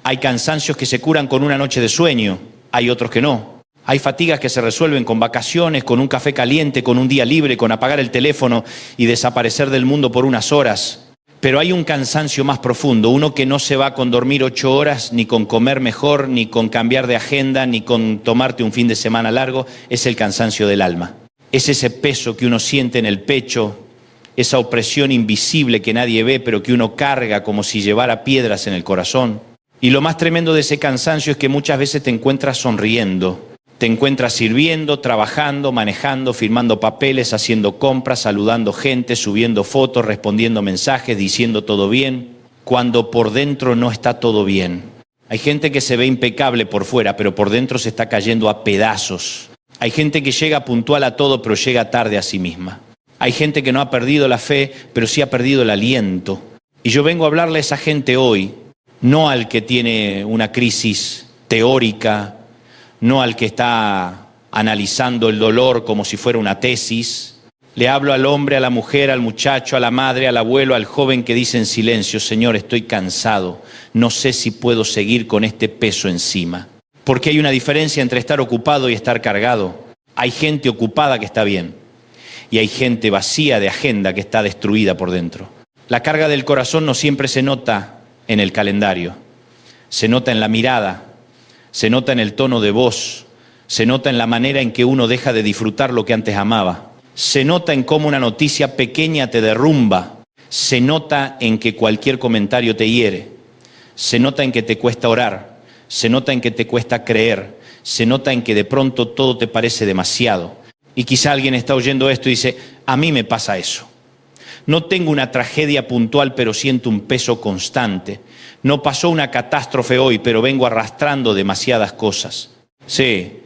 Hay cansancios que se curan con una noche de sueño, hay otros que no. Hay fatigas que se resuelven con vacaciones, con un café caliente, con un día libre, con apagar el teléfono y desaparecer del mundo por unas horas. Pero hay un cansancio más profundo, uno que no se va con dormir 8 horas, ni con comer mejor, ni con cambiar de agenda, ni con tomarte un fin de semana largo, es el cansancio del alma. Es ese peso que uno siente en el pecho, esa opresión invisible que nadie ve, pero que uno carga como si llevara piedras en el corazón. Y lo más tremendo de ese cansancio es que muchas veces te encuentras sonriendo, te encuentras sirviendo, trabajando, manejando, firmando papeles, haciendo compras, saludando gente, subiendo fotos, respondiendo mensajes, diciendo todo bien, cuando por dentro no está todo bien. Hay gente que se ve impecable por fuera, pero por dentro se está cayendo a pedazos. Hay gente que llega puntual a todo, pero llega tarde a sí misma. Hay gente que no ha perdido la fe, pero sí ha perdido el aliento. Y yo vengo a hablarle a esa gente hoy, no al que tiene una crisis teórica, no al que está analizando el dolor como si fuera una tesis. Le hablo al hombre, a la mujer, al muchacho, a la madre, al abuelo, al joven que dice en silencio: Señor, estoy cansado, no sé si puedo seguir con este peso encima. Porque hay una diferencia entre estar ocupado y estar cargado. Hay gente ocupada que está bien y hay gente vacía de agenda que está destruida por dentro. La carga del corazón no siempre se nota en el calendario, se nota en la mirada, se nota en el tono de voz, se nota en la manera en que uno deja de disfrutar lo que antes amaba, se nota en cómo una noticia pequeña te derrumba, se nota en que cualquier comentario te hiere, se nota en que te cuesta orar, se nota en que te cuesta creer, se nota en que de pronto todo te parece demasiado. Y quizá alguien está oyendo esto y dice: a mí me pasa eso. No tengo una tragedia puntual, pero siento un peso constante. No pasó una catástrofe hoy, pero vengo arrastrando demasiadas cosas. Sí,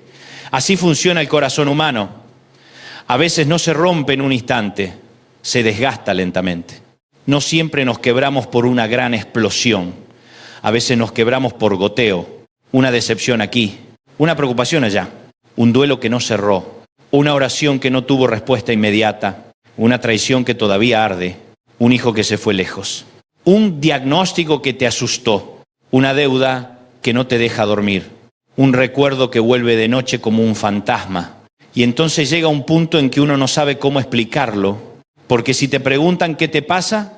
así funciona el corazón humano. A veces no se rompe en un instante, se desgasta lentamente. No siempre nos quebramos por una gran explosión. A veces nos quebramos por goteo. Una decepción aquí, una preocupación allá, un duelo que no cerró, una oración que no tuvo respuesta inmediata, una traición que todavía arde, un hijo que se fue lejos, un diagnóstico que te asustó, una deuda que no te deja dormir, un recuerdo que vuelve de noche como un fantasma. Y entonces llega un punto en que uno no sabe cómo explicarlo, porque si te preguntan qué te pasa,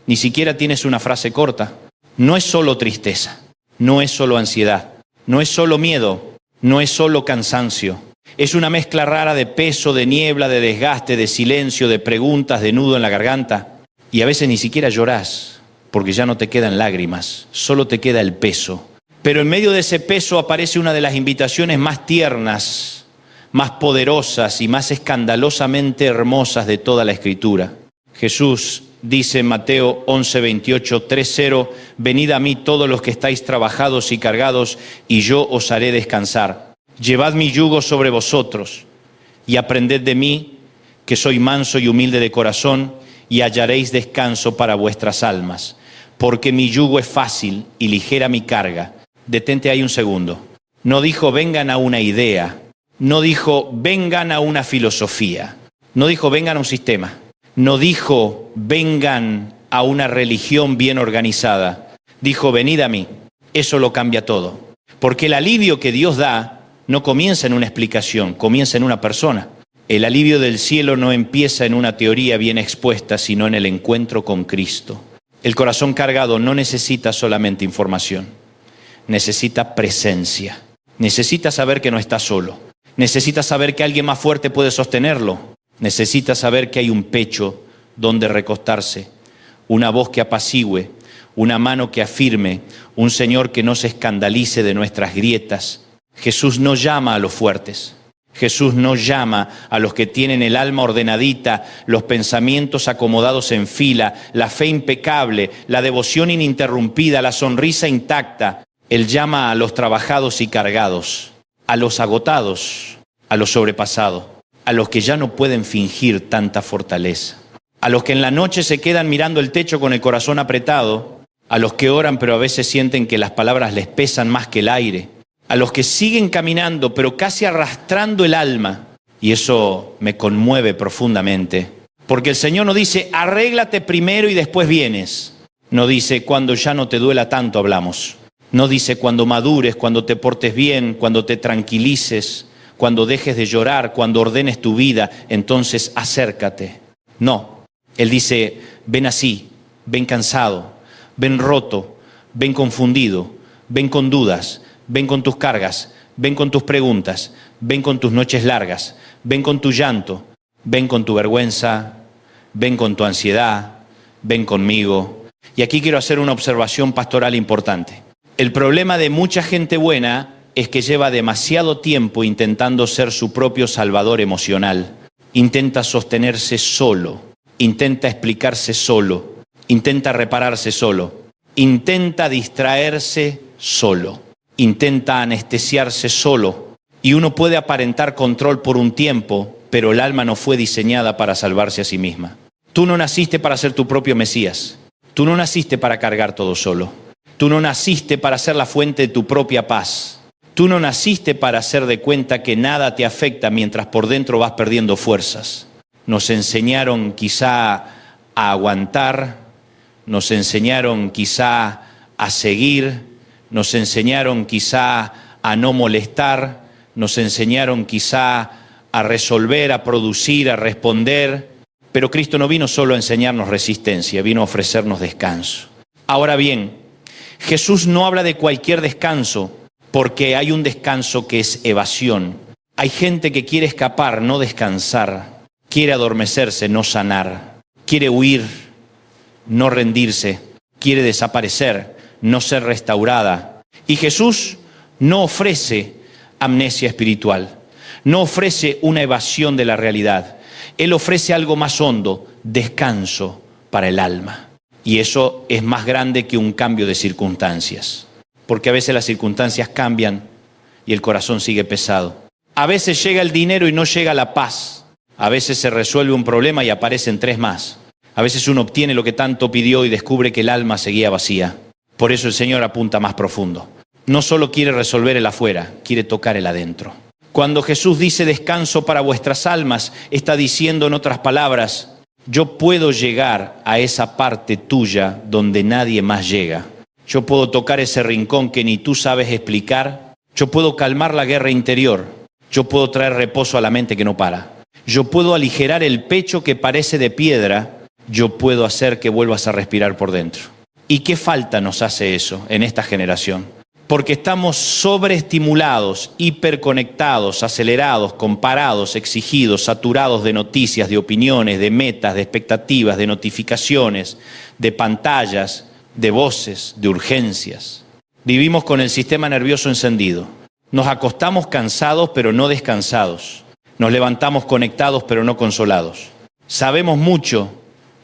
ni siquiera tienes una frase corta. No es solo tristeza, no es solo ansiedad, no es solo miedo, no es solo cansancio. Es una mezcla rara de peso, de niebla, de desgaste, de silencio, de preguntas, de nudo en la garganta. Y a veces ni siquiera llorás, porque ya no te quedan lágrimas, solo te queda el peso. Pero en medio de ese peso aparece una de las invitaciones más tiernas, más poderosas y más escandalosamente hermosas de toda la Escritura. Jesús dice en Mateo 11:28, 3:0, venid a mí todos los que estáis trabajados y cargados, y yo os haré descansar. Llevad mi yugo sobre vosotros y aprended de mí, que soy manso y humilde de corazón, y hallaréis descanso para vuestras almas. Porque mi yugo es fácil y ligera mi carga. Detente ahí un segundo. No dijo vengan a una idea, no dijo vengan a una filosofía, no dijo vengan a un sistema, no dijo vengan a una religión bien organizada. Dijo venid a mí. Eso lo cambia todo. Porque el alivio que Dios da no comienza en una explicación, comienza en una persona. El alivio del cielo no empieza en una teoría bien expuesta, sino en el encuentro con Cristo. El corazón cargado no necesita solamente información, necesita presencia. Necesita saber que no está solo. Necesita saber que alguien más fuerte puede sostenerlo. Necesita saber que hay un pecho donde recostarse, una voz que apacigüe, una mano que afirme, un Señor que no se escandalice de nuestras grietas. Jesús no llama a los fuertes. Jesús no llama a los que tienen el alma ordenadita, los pensamientos acomodados en fila, la fe impecable, la devoción ininterrumpida, la sonrisa intacta. Él llama a los trabajados y cargados, a los agotados, a los sobrepasados, a los que ya no pueden fingir tanta fortaleza, a los que en la noche se quedan mirando el techo con el corazón apretado, a los que oran pero a veces sienten que las palabras les pesan más que el aire, a los que siguen caminando pero casi arrastrando el alma. Y eso me conmueve profundamente, porque el Señor no dice arréglate primero y después vienes. No dice cuando ya no te duela tanto hablamos. No dice cuando madures, cuando te portes bien, cuando te tranquilices, cuando dejes de llorar, cuando ordenes tu vida, entonces acércate. No, Él dice, ven así, ven cansado, ven roto, ven confundido, ven con dudas, ven con tus cargas, ven con tus preguntas, ven con tus noches largas, ven con tu llanto, ven con tu vergüenza, ven con tu ansiedad, ven conmigo. Y aquí quiero hacer una observación pastoral importante. El problema de mucha gente buena es que lleva demasiado tiempo intentando ser su propio salvador emocional. Intenta sostenerse solo, intenta explicarse solo, intenta repararse solo, intenta distraerse solo, intenta anestesiarse solo. Y uno puede aparentar control por un tiempo, pero el alma no fue diseñada para salvarse a sí misma. Tú no naciste para ser tu propio Mesías. Tú no naciste para cargar todo solo. Tú no naciste para ser la fuente de tu propia paz. Tú no naciste para hacer de cuenta que nada te afecta mientras por dentro vas perdiendo fuerzas. Nos enseñaron quizá a aguantar, nos enseñaron quizá a seguir, nos enseñaron quizá a no molestar, nos enseñaron quizá a resolver, a producir, a responder. Pero Cristo no vino solo a enseñarnos resistencia, vino a ofrecernos descanso. Ahora bien, Jesús no habla de cualquier descanso, porque hay un descanso que es evasión. Hay gente que quiere escapar, no descansar. Quiere adormecerse, no sanar. Quiere huir, no rendirse. Quiere desaparecer, no ser restaurada. Y Jesús no ofrece amnesia espiritual. No ofrece una evasión de la realidad. Él ofrece algo más hondo, descanso para el alma. Y eso es más grande que un cambio de circunstancias. Porque a veces las circunstancias cambian y el corazón sigue pesado. A veces llega el dinero y no llega la paz. A veces se resuelve un problema y aparecen 3 más. A veces uno obtiene lo que tanto pidió y descubre que el alma seguía vacía. Por eso el Señor apunta más profundo. No solo quiere resolver el afuera, quiere tocar el adentro. Cuando Jesús dice descanso para vuestras almas, está diciendo en otras palabras, yo puedo llegar a esa parte tuya donde nadie más llega. Yo puedo tocar ese rincón que ni tú sabes explicar. Yo puedo calmar la guerra interior. Yo puedo traer reposo a la mente que no para. Yo puedo aligerar el pecho que parece de piedra. Yo puedo hacer que vuelvas a respirar por dentro. ¿Y qué falta nos hace eso en esta generación? Porque estamos sobreestimulados, hiperconectados, acelerados, comparados, exigidos, saturados de noticias, de opiniones, de metas, de expectativas, de notificaciones, de pantallas, de voces, de urgencias. Vivimos con el sistema nervioso encendido. Nos acostamos cansados pero no descansados. Nos levantamos conectados pero no consolados. Sabemos mucho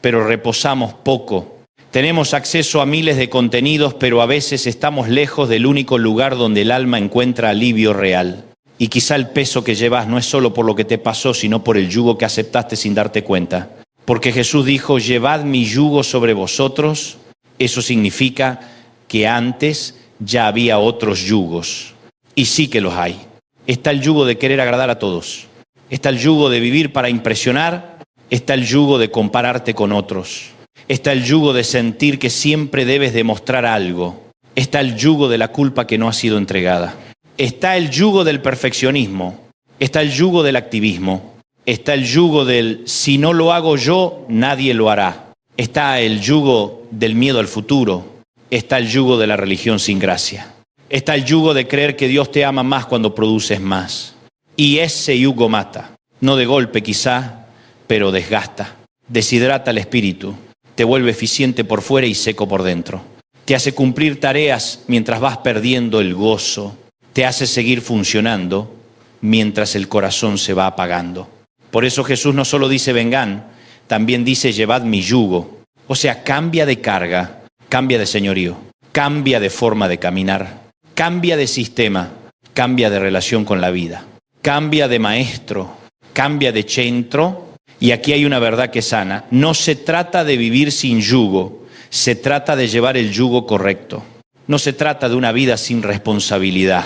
pero reposamos poco. Tenemos acceso a miles de contenidos, pero a veces estamos lejos del único lugar donde el alma encuentra alivio real. Y quizá el peso que llevas no es solo por lo que te pasó, sino por el yugo que aceptaste sin darte cuenta. Porque Jesús dijo, llevad mi yugo sobre vosotros. Eso significa que antes ya había otros yugos. Y sí que los hay. Está el yugo de querer agradar a todos. Está el yugo de vivir para impresionar. Está el yugo de compararte con otros. Está el yugo de sentir que siempre debes demostrar algo. Está el yugo de la culpa que no ha sido entregada. Está el yugo del perfeccionismo. Está el yugo del activismo. Está el yugo del si no lo hago yo, nadie lo hará. Está el yugo del miedo al futuro. Está el yugo de la religión sin gracia. Está el yugo de creer que Dios te ama más cuando produces más. Y ese yugo mata. No de golpe quizá, pero desgasta. Deshidrata el espíritu. Te vuelve eficiente por fuera y seco por dentro. Te hace cumplir tareas mientras vas perdiendo el gozo. Te hace seguir funcionando mientras el corazón se va apagando. Por eso Jesús no solo dice vengan, también dice llevad mi yugo. O sea, cambia de carga, cambia de señorío, cambia de forma de caminar, cambia de sistema, cambia de relación con la vida, cambia de maestro, cambia de centro. Y aquí hay una verdad que sana. No se trata de vivir sin yugo, se trata de llevar el yugo correcto. No se trata de una vida sin responsabilidad.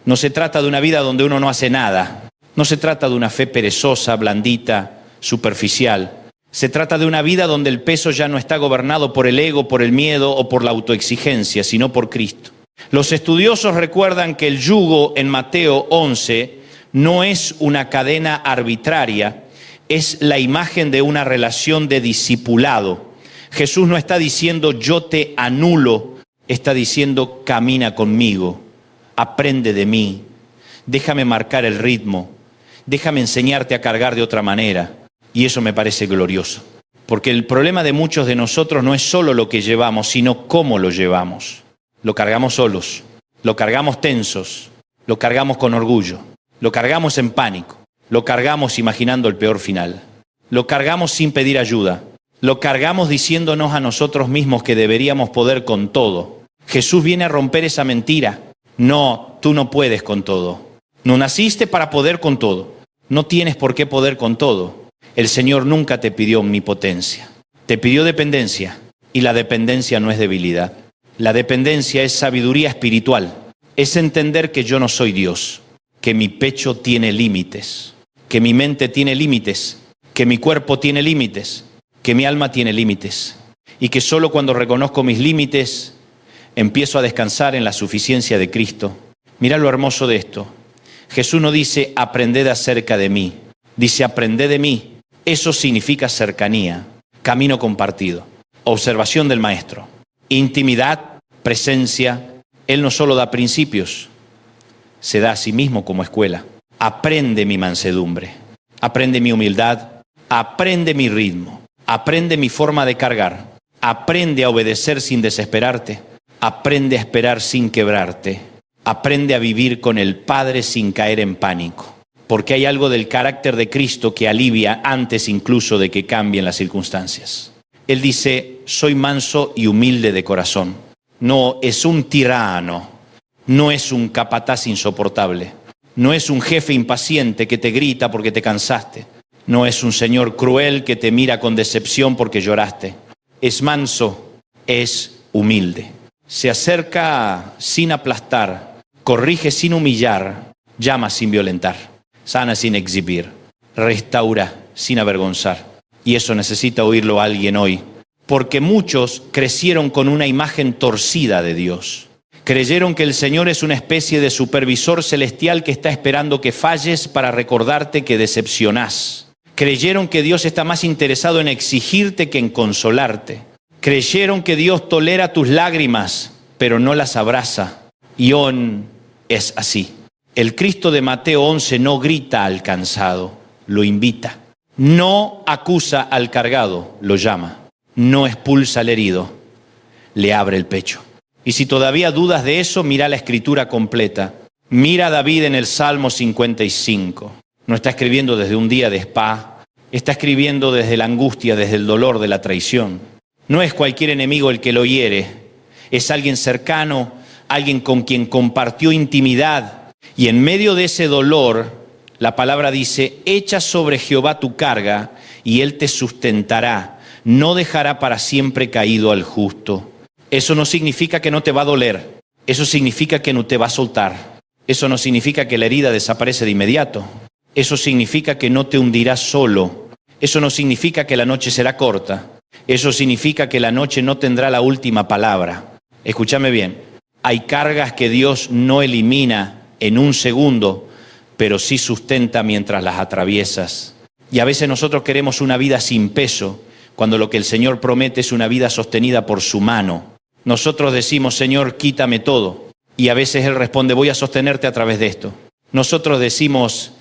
No se trata de una vida donde uno no hace nada. No se trata de una fe perezosa, blandita, superficial. Se trata de una vida donde el peso ya no está gobernado por el ego, por el miedo o por la autoexigencia, sino por Cristo. Los estudiosos recuerdan que el yugo en Mateo 11 no es una cadena arbitraria, es la imagen de una relación de discipulado. Jesús no está diciendo yo te anulo, está diciendo camina conmigo, aprende de mí, déjame marcar el ritmo, déjame enseñarte a cargar de otra manera. Y eso me parece glorioso, porque el problema de muchos de nosotros no es solo lo que llevamos, sino cómo lo llevamos. Lo cargamos solos, lo cargamos tensos, lo cargamos con orgullo, lo cargamos en pánico, lo cargamos imaginando el peor final, lo cargamos sin pedir ayuda, lo cargamos diciéndonos a nosotros mismos que deberíamos poder con todo. Jesús viene a romper esa mentira. No, tú no puedes con todo. No naciste para poder con todo. No tienes por qué poder con todo. El Señor nunca te pidió omnipotencia. Te pidió dependencia, y la dependencia no es debilidad. La dependencia es sabiduría espiritual. Es entender que yo no soy Dios, que mi pecho tiene límites, que mi mente tiene límites, que mi cuerpo tiene límites, que mi alma tiene límites, y que solo cuando reconozco mis límites empiezo a descansar en la suficiencia de Cristo. Mira lo hermoso de esto. Jesús no dice aprended acerca de mí, dice aprended de mí. Eso significa cercanía, camino compartido, observación del Maestro, intimidad, presencia. Él no solo da principios, se da a sí mismo como escuela. Aprende mi mansedumbre, aprende mi humildad, aprende mi ritmo, aprende mi forma de cargar, aprende a obedecer sin desesperarte, aprende a esperar sin quebrarte, aprende a vivir con el Padre sin caer en pánico, porque hay algo del carácter de Cristo que alivia antes incluso de que cambien las circunstancias. Él dice, soy manso y humilde de corazón. No es un tirano, no es un capataz insoportable, no es un jefe impaciente que te grita porque te cansaste, no es un señor cruel que te mira con decepción porque lloraste. Es manso, es humilde. Se acerca sin aplastar, corrige sin humillar, llama sin violentar, sana sin exhibir, restaura sin avergonzar. Y eso necesita oírlo alguien hoy, porque muchos crecieron con una imagen torcida de Dios. Creyeron que el Señor es una especie de supervisor celestial que está esperando que falles para recordarte que decepcionás. Creyeron que Dios está más interesado en exigirte que en consolarte. Creyeron que Dios tolera tus lágrimas, pero no las abraza. Y aún es así. El Cristo de Mateo 11 no grita al cansado, lo invita. No acusa al cargado, lo llama. No expulsa al herido, le abre el pecho. Y si todavía dudas de eso, mira la escritura completa. Mira a David en el Salmo 55. No está escribiendo desde un día de spa, está escribiendo desde la angustia, desde el dolor de la traición. No es cualquier enemigo el que lo hiere, es alguien cercano, alguien con quien compartió intimidad. Y en medio de ese dolor, la palabra dice, echa sobre Jehová tu carga y Él te sustentará. No dejará para siempre caído al justo. Eso no significa que no te va a doler. Eso significa que no te va a soltar. Eso no significa que la herida desaparece de inmediato. Eso significa que no te hundirás solo. Eso no significa que la noche será corta. Eso significa que la noche no tendrá la última palabra. Escúchame bien. Hay cargas que Dios no elimina en un segundo, pero sí sustenta mientras las atraviesas. Y a veces nosotros queremos una vida sin peso, cuando lo que el Señor promete es una vida sostenida por su mano. Nosotros decimos, Señor, quítame todo. Y a veces Él responde, voy a sostenerte a través de esto. Nosotros decimos,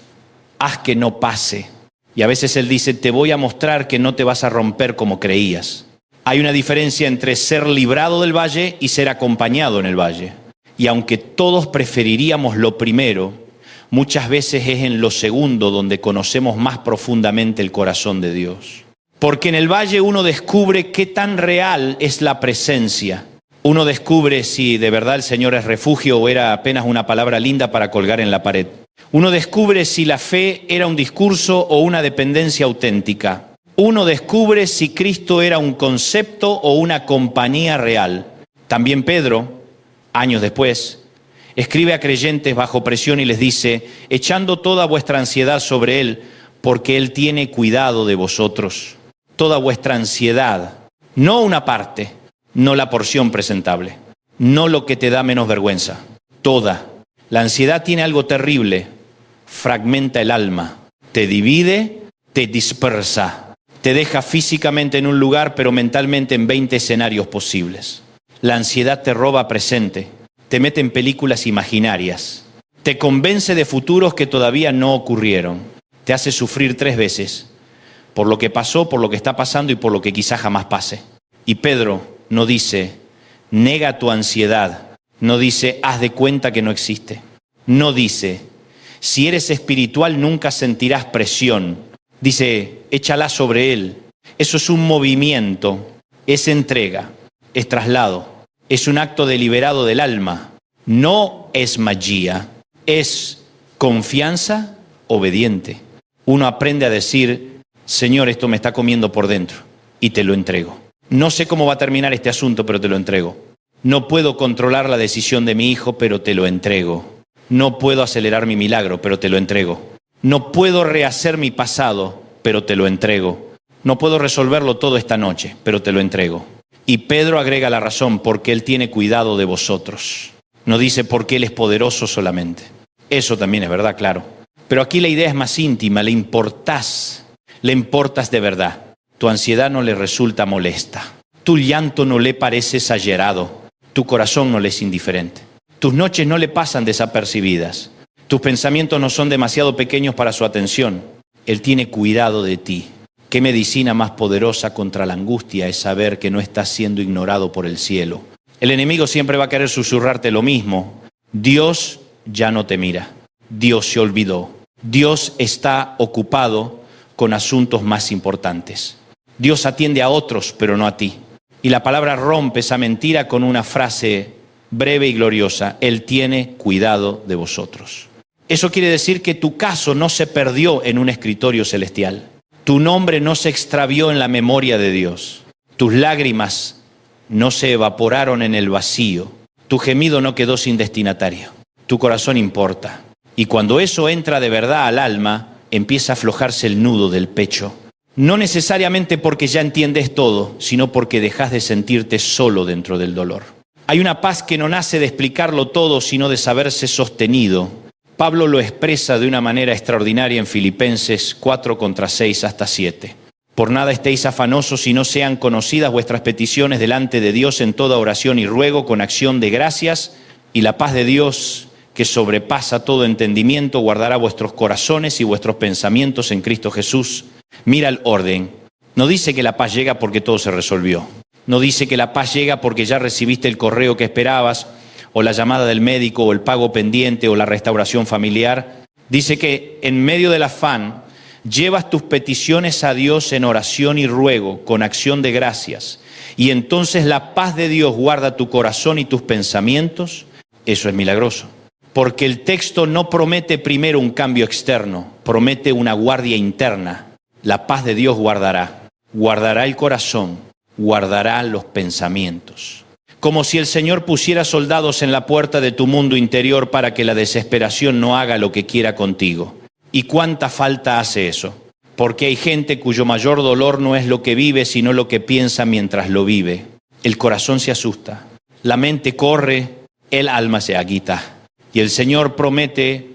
haz que no pase. Y a veces Él dice, te voy a mostrar que no te vas a romper como creías. Hay una diferencia entre ser librado del valle y ser acompañado en el valle. Y aunque todos preferiríamos lo primero, muchas veces es en lo segundo donde conocemos más profundamente el corazón de Dios. Porque en el valle uno descubre qué tan real es la presencia. Uno descubre si de verdad el Señor es refugio o era apenas una palabra linda para colgar en la pared. Uno descubre si la fe era un discurso o una dependencia auténtica. Uno descubre si Cristo era un concepto o una compañía real. También Pedro, años después, escribe a creyentes bajo presión y les dice, echando toda vuestra ansiedad sobre Él, porque Él tiene cuidado de vosotros. Toda vuestra ansiedad, no una parte, no la porción presentable. no lo que te da menos vergüenza. Toda. La ansiedad tiene algo terrible. Fragmenta el alma. Te divide, te dispersa. Te deja físicamente en un lugar, pero mentalmente en 20 escenarios posibles. La ansiedad te roba presente. Te mete en películas imaginarias. Te convence de futuros que todavía no ocurrieron. Te hace sufrir 3 veces. Por lo que pasó, por lo que está pasando y por lo que quizás jamás pase. Y Pedro no dice, nega tu ansiedad. No dice, haz de cuenta que no existe. No dice, si eres espiritual nunca sentirás presión. Dice, échala sobre él. Eso es un movimiento, es entrega, es traslado, es un acto deliberado del alma. No es magia, es confianza obediente. Uno aprende a decir, Señor, esto me está comiendo por dentro y te lo entrego. No sé cómo va a terminar este asunto, pero te lo entrego. No puedo controlar la decisión de mi hijo, pero te lo entrego. No puedo acelerar mi milagro, pero te lo entrego. No puedo rehacer mi pasado, pero te lo entrego. No puedo resolverlo todo esta noche, pero te lo entrego. Y Pedro agrega la razón, porque Él tiene cuidado de vosotros. No dice porque Él es poderoso solamente. Eso también es verdad, claro. Pero aquí la idea es más íntima, le importas de verdad. Tu ansiedad no le resulta molesta. Tu llanto no le parece exagerado. Tu corazón no le es indiferente. Tus noches no le pasan desapercibidas. Tus pensamientos no son demasiado pequeños para su atención. Él tiene cuidado de ti. ¿Qué medicina más poderosa contra la angustia es saber que no estás siendo ignorado por el cielo? El enemigo siempre va a querer susurrarte lo mismo. Dios ya no te mira. Dios se olvidó. Dios está ocupado con asuntos más importantes. Dios atiende a otros, pero no a ti. Y la palabra rompe esa mentira con una frase breve y gloriosa. Él tiene cuidado de vosotros. Eso quiere decir que tu caso no se perdió en un escritorio celestial. Tu nombre no se extravió en la memoria de Dios. Tus lágrimas no se evaporaron en el vacío. Tu gemido no quedó sin destinatario. Tu corazón importa. Y cuando eso entra de verdad al alma, empieza a aflojarse el nudo del pecho. No necesariamente porque ya entiendes todo, sino porque dejas de sentirte solo dentro del dolor. Hay una paz que no nace de explicarlo todo, sino de saberse sostenido. Pablo lo expresa de una manera extraordinaria en Filipenses 4, 6 hasta 7. Por nada estéis afanosos, si no sean conocidas vuestras peticiones delante de Dios en toda oración y ruego con acción de gracias, y la paz de Dios, que sobrepasa todo entendimiento, guardará vuestros corazones y vuestros pensamientos en Cristo Jesús. Mira el orden. No dice que la paz llega porque todo se resolvió. No dice que la paz llega porque ya recibiste el correo que esperabas, o la llamada del médico, o el pago pendiente, o la restauración familiar. Dice que en medio del afán, llevas tus peticiones a Dios en oración y ruego, con acción de gracias. Y entonces la paz de Dios guarda tu corazón y tus pensamientos. Eso es milagroso. Porque el texto no promete primero un cambio externo, promete una guardia interna. La paz de Dios guardará el corazón, guardará los pensamientos. Como si el Señor pusiera soldados en la puerta de tu mundo interior para que la desesperación no haga lo que quiera contigo. ¿Y cuánta falta hace eso? Porque hay gente cuyo mayor dolor no es lo que vive, sino lo que piensa mientras lo vive. El corazón se asusta, la mente corre, el alma se agita. Y el Señor promete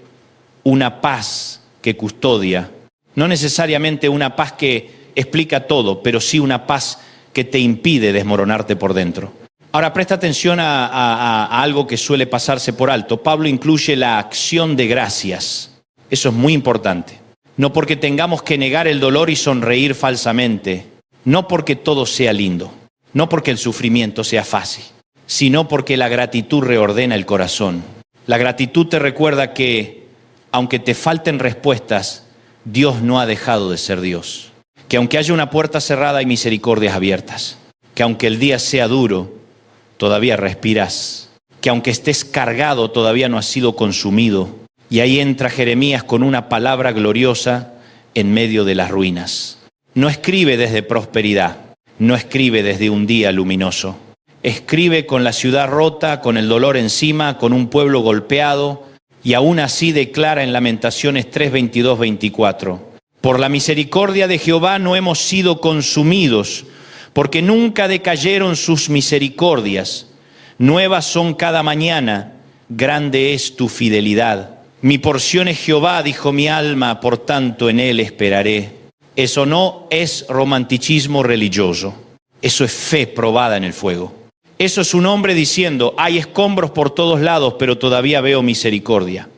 una paz que custodia, no necesariamente una paz que explica todo, pero sí una paz que te impide desmoronarte por dentro. Ahora presta atención a algo que suele pasarse por alto. Pablo incluye la acción de gracias. Eso es muy importante. No porque tengamos que negar el dolor y sonreír falsamente, no porque todo sea lindo, no porque el sufrimiento sea fácil, sino porque la gratitud reordena el corazón. La gratitud te recuerda que, aunque te falten respuestas, Dios no ha dejado de ser Dios. Que aunque haya una puerta cerrada, hay misericordias abiertas. Que aunque el día sea duro, todavía respiras. Que aunque estés cargado, todavía no has sido consumido. Y ahí entra Jeremías con una palabra gloriosa en medio de las ruinas. No escribe desde prosperidad, no escribe desde un día luminoso. Escribe con la ciudad rota, con el dolor encima, con un pueblo golpeado, y aún así declara en Lamentaciones 3, 22, 24. Por la misericordia de Jehová no hemos sido consumidos, porque nunca decayeron sus misericordias. Nuevas son cada mañana, grande es tu fidelidad. Mi porción es Jehová, dijo mi alma, por tanto en él esperaré. Eso no es romanticismo religioso, eso es fe probada en el fuego. Eso es un hombre diciendo, hay escombros por todos lados, pero todavía veo misericordia.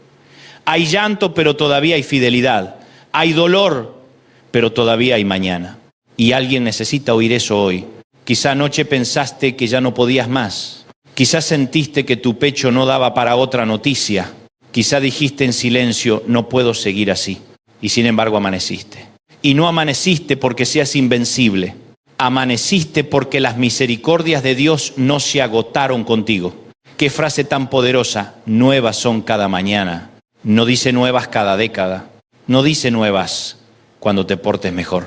Hay llanto, pero todavía hay fidelidad. Hay dolor, pero todavía hay mañana. Y alguien necesita oír eso hoy. Quizá anoche pensaste que ya no podías más. Quizá sentiste que tu pecho no daba para otra noticia. Quizá dijiste en silencio, no puedo seguir así. Y sin embargo amaneciste. Y no amaneciste porque seas invencible. Amaneciste porque las misericordias de Dios no se agotaron contigo. Qué frase tan poderosa. Nuevas son cada mañana. No dice nuevas cada década. No dice nuevas cuando te portes mejor.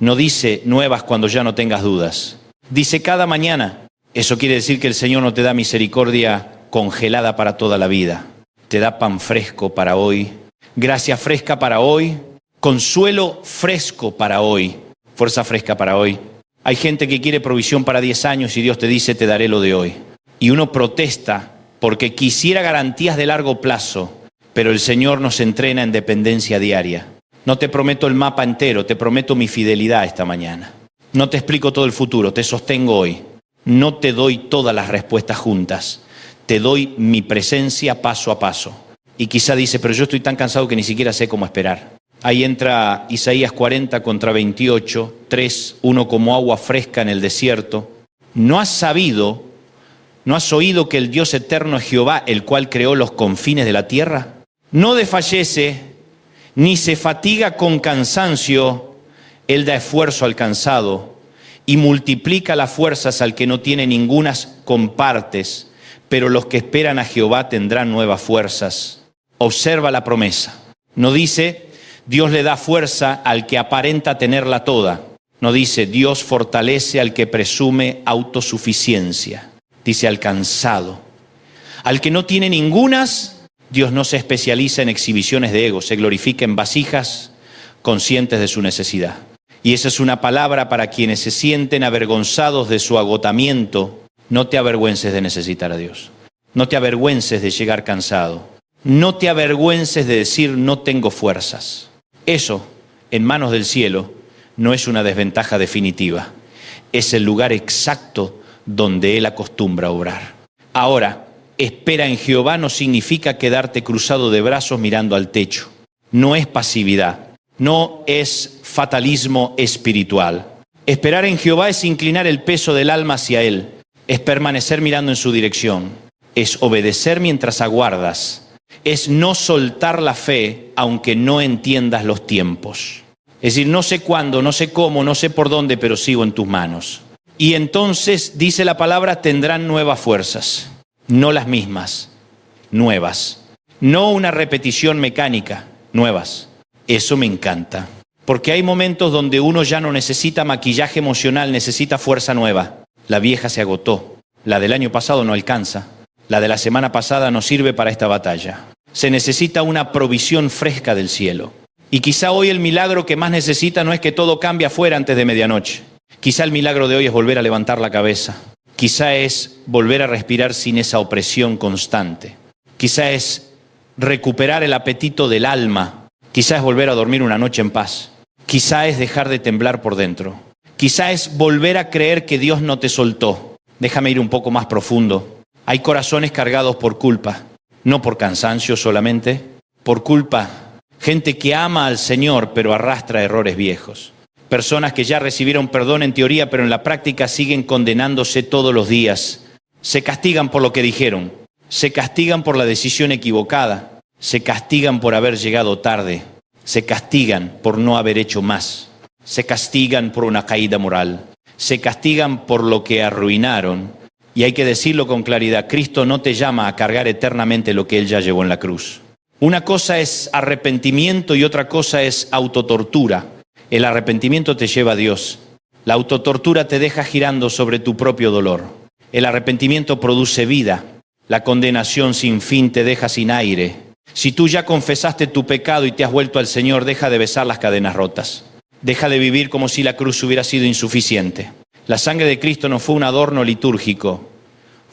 No dice nuevas cuando ya no tengas dudas. Dice cada mañana. Eso quiere decir que el Señor no te da misericordia congelada para toda la vida. Te da pan fresco para hoy, gracia fresca para hoy, consuelo fresco para hoy, fuerza fresca para hoy. Hay gente que quiere provisión para 10 años y Dios te dice, te daré lo de hoy. Y uno protesta porque quisiera garantías de largo plazo, pero el Señor nos entrena en dependencia diaria. No te prometo el mapa entero, te prometo mi fidelidad esta mañana. No te explico todo el futuro, te sostengo hoy. No te doy todas las respuestas juntas, te doy mi presencia paso a paso. Y quizá dice, pero yo estoy tan cansado que ni siquiera sé cómo esperar. Ahí entra Isaías 40 contra 28, 3, uno como agua fresca en el desierto. ¿No has sabido, no has oído que el Dios eterno es Jehová, el cual creó los confines de la tierra? No desfallece, ni se fatiga con cansancio, él da esfuerzo al cansado y multiplica las fuerzas al que no tiene ningunas con partes, pero los que esperan a Jehová tendrán nuevas fuerzas. Observa la promesa. No dice, Dios le da fuerza al que aparenta tenerla toda. No dice, Dios fortalece al que presume autosuficiencia. Dice, al cansado. Al que no tiene ningunas, Dios no se especializa en exhibiciones de ego, se glorifica en vasijas conscientes de su necesidad. Y esa es una palabra para quienes se sienten avergonzados de su agotamiento. No te avergüences de necesitar a Dios. No te avergüences de llegar cansado. No te avergüences de decir no tengo fuerzas. Eso, en manos del cielo, no es una desventaja definitiva. Es el lugar exacto donde Él acostumbra obrar. Ahora, espera en Jehová no significa quedarte cruzado de brazos mirando al techo. No es pasividad. No es fatalismo espiritual. Esperar en Jehová es inclinar el peso del alma hacia Él. Es permanecer mirando en su dirección. Es obedecer mientras aguardas. Es no soltar la fe aunque no entiendas los tiempos. Es decir, no sé cuándo, no sé cómo, no sé por dónde, pero sigo en tus manos. Y entonces, dice la palabra, tendrán nuevas fuerzas. No las mismas, nuevas. No una repetición mecánica, nuevas. Eso me encanta. Porque hay momentos donde uno ya no necesita maquillaje emocional, necesita fuerza nueva. La vieja se agotó. La del año pasado no alcanza. La de la semana pasada no sirve para esta batalla. Se necesita una provisión fresca del cielo. Y quizá hoy el milagro que más necesita no es que todo cambie afuera antes de medianoche. Quizá el milagro de hoy es volver a levantar la cabeza. Quizá es volver a respirar sin esa opresión constante. Quizá es recuperar el apetito del alma. Quizá es volver a dormir una noche en paz. Quizá es dejar de temblar por dentro. Quizá es volver a creer que Dios no te soltó. Déjame ir un poco más profundo. Hay corazones cargados por culpa, no por cansancio solamente, por culpa. Gente que ama al Señor pero arrastra errores viejos. Personas que ya recibieron perdón en teoría pero en la práctica siguen condenándose todos los días. Se castigan por lo que dijeron, se castigan por la decisión equivocada, se castigan por haber llegado tarde, se castigan por no haber hecho más, se castigan por una caída moral, se castigan por lo que arruinaron. Y hay que decirlo con claridad, Cristo no te llama a cargar eternamente lo que Él ya llevó en la cruz. Una cosa es arrepentimiento y otra cosa es autotortura. El arrepentimiento te lleva a Dios. La autotortura te deja girando sobre tu propio dolor. El arrepentimiento produce vida. La condenación sin fin te deja sin aire. Si tú ya confesaste tu pecado y te has vuelto al Señor, deja de besar las cadenas rotas. Deja de vivir como si la cruz hubiera sido insuficiente. La sangre de Cristo no fue un adorno litúrgico,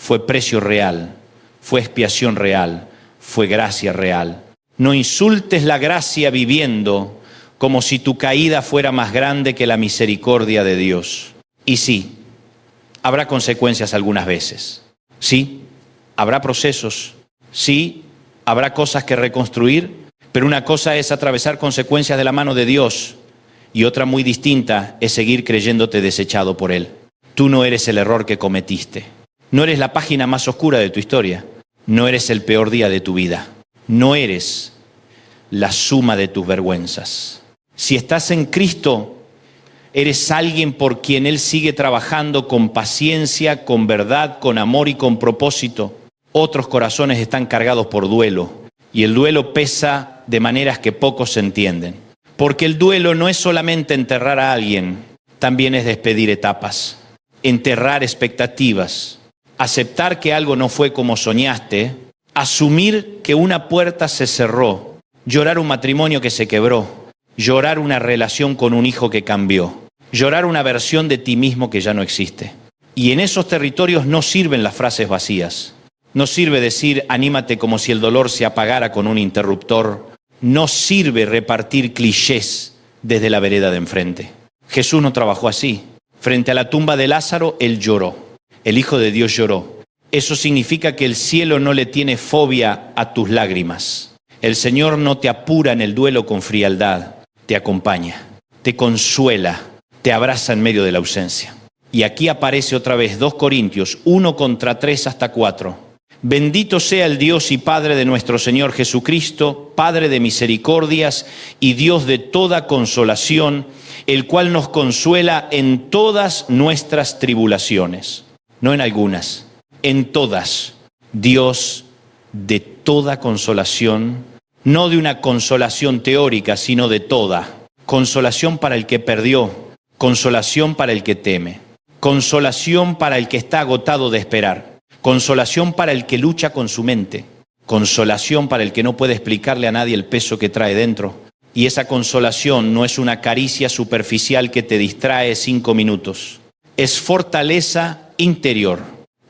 fue precio real, fue expiación real, fue gracia real. No insultes la gracia viviendo como si tu caída fuera más grande que la misericordia de Dios. Y sí, habrá consecuencias algunas veces. Sí, habrá procesos. Sí, habrá cosas que reconstruir, pero una cosa es atravesar consecuencias de la mano de Dios y otra muy distinta es seguir creyéndote desechado por Él. Tú no eres el error que cometiste. No eres la página más oscura de tu historia. No eres el peor día de tu vida. No eres la suma de tus vergüenzas. Si estás en Cristo, eres alguien por quien Él sigue trabajando con paciencia, con verdad, con amor y con propósito. Otros corazones están cargados por duelo y el duelo pesa de maneras que pocos entienden. Porque el duelo no es solamente enterrar a alguien, también es despedir etapas, enterrar expectativas, aceptar que algo no fue como soñaste, asumir que una puerta se cerró, llorar un matrimonio que se quebró, llorar una relación con un hijo que cambió, llorar una versión de ti mismo que ya no existe. Y en esos territorios no sirven las frases vacías. No sirve decir anímate como si el dolor se apagara con un interruptor. No sirve repartir clichés desde la vereda de enfrente. Jesús no trabajó así. Frente a la tumba de Lázaro, Él lloró. El Hijo de Dios lloró. Eso significa que el cielo no le tiene fobia a tus lágrimas. El Señor no te apura en el duelo con frialdad. Te acompaña, te consuela, te abraza en medio de la ausencia. Y aquí aparece otra vez 2 Corintios 1:3 hasta 4. Bendito sea el Dios y Padre de nuestro Señor Jesucristo, Padre de misericordias y Dios de toda consolación, el cual nos consuela en todas nuestras tribulaciones. No en algunas, en todas. Dios de toda consolación, no de una consolación teórica, sino de toda. Consolación para el que perdió, consolación para el que teme, consolación para el que está agotado de esperar. Consolación para el que lucha con su mente. Consolación para el que no puede explicarle a nadie el peso que trae dentro. Y esa consolación no es una caricia superficial que te distrae 5 minutos. Es fortaleza interior.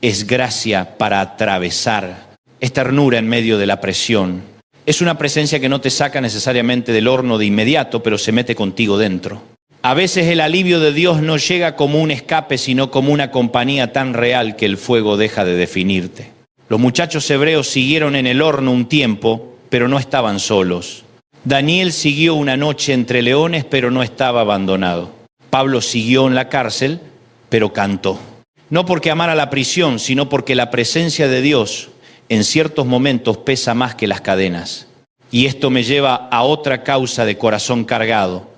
Es gracia para atravesar. Es ternura en medio de la presión. Es una presencia que no te saca necesariamente del horno de inmediato, pero se mete contigo dentro. A veces el alivio de Dios no llega como un escape, sino como una compañía tan real que el fuego deja de definirte. Los muchachos hebreos siguieron en el horno un tiempo, pero no estaban solos. Daniel siguió una noche entre leones, pero no estaba abandonado. Pablo siguió en la cárcel, pero cantó. No porque amara la prisión, sino porque la presencia de Dios en ciertos momentos pesa más que las cadenas. Y esto me lleva a otra causa de corazón cargado.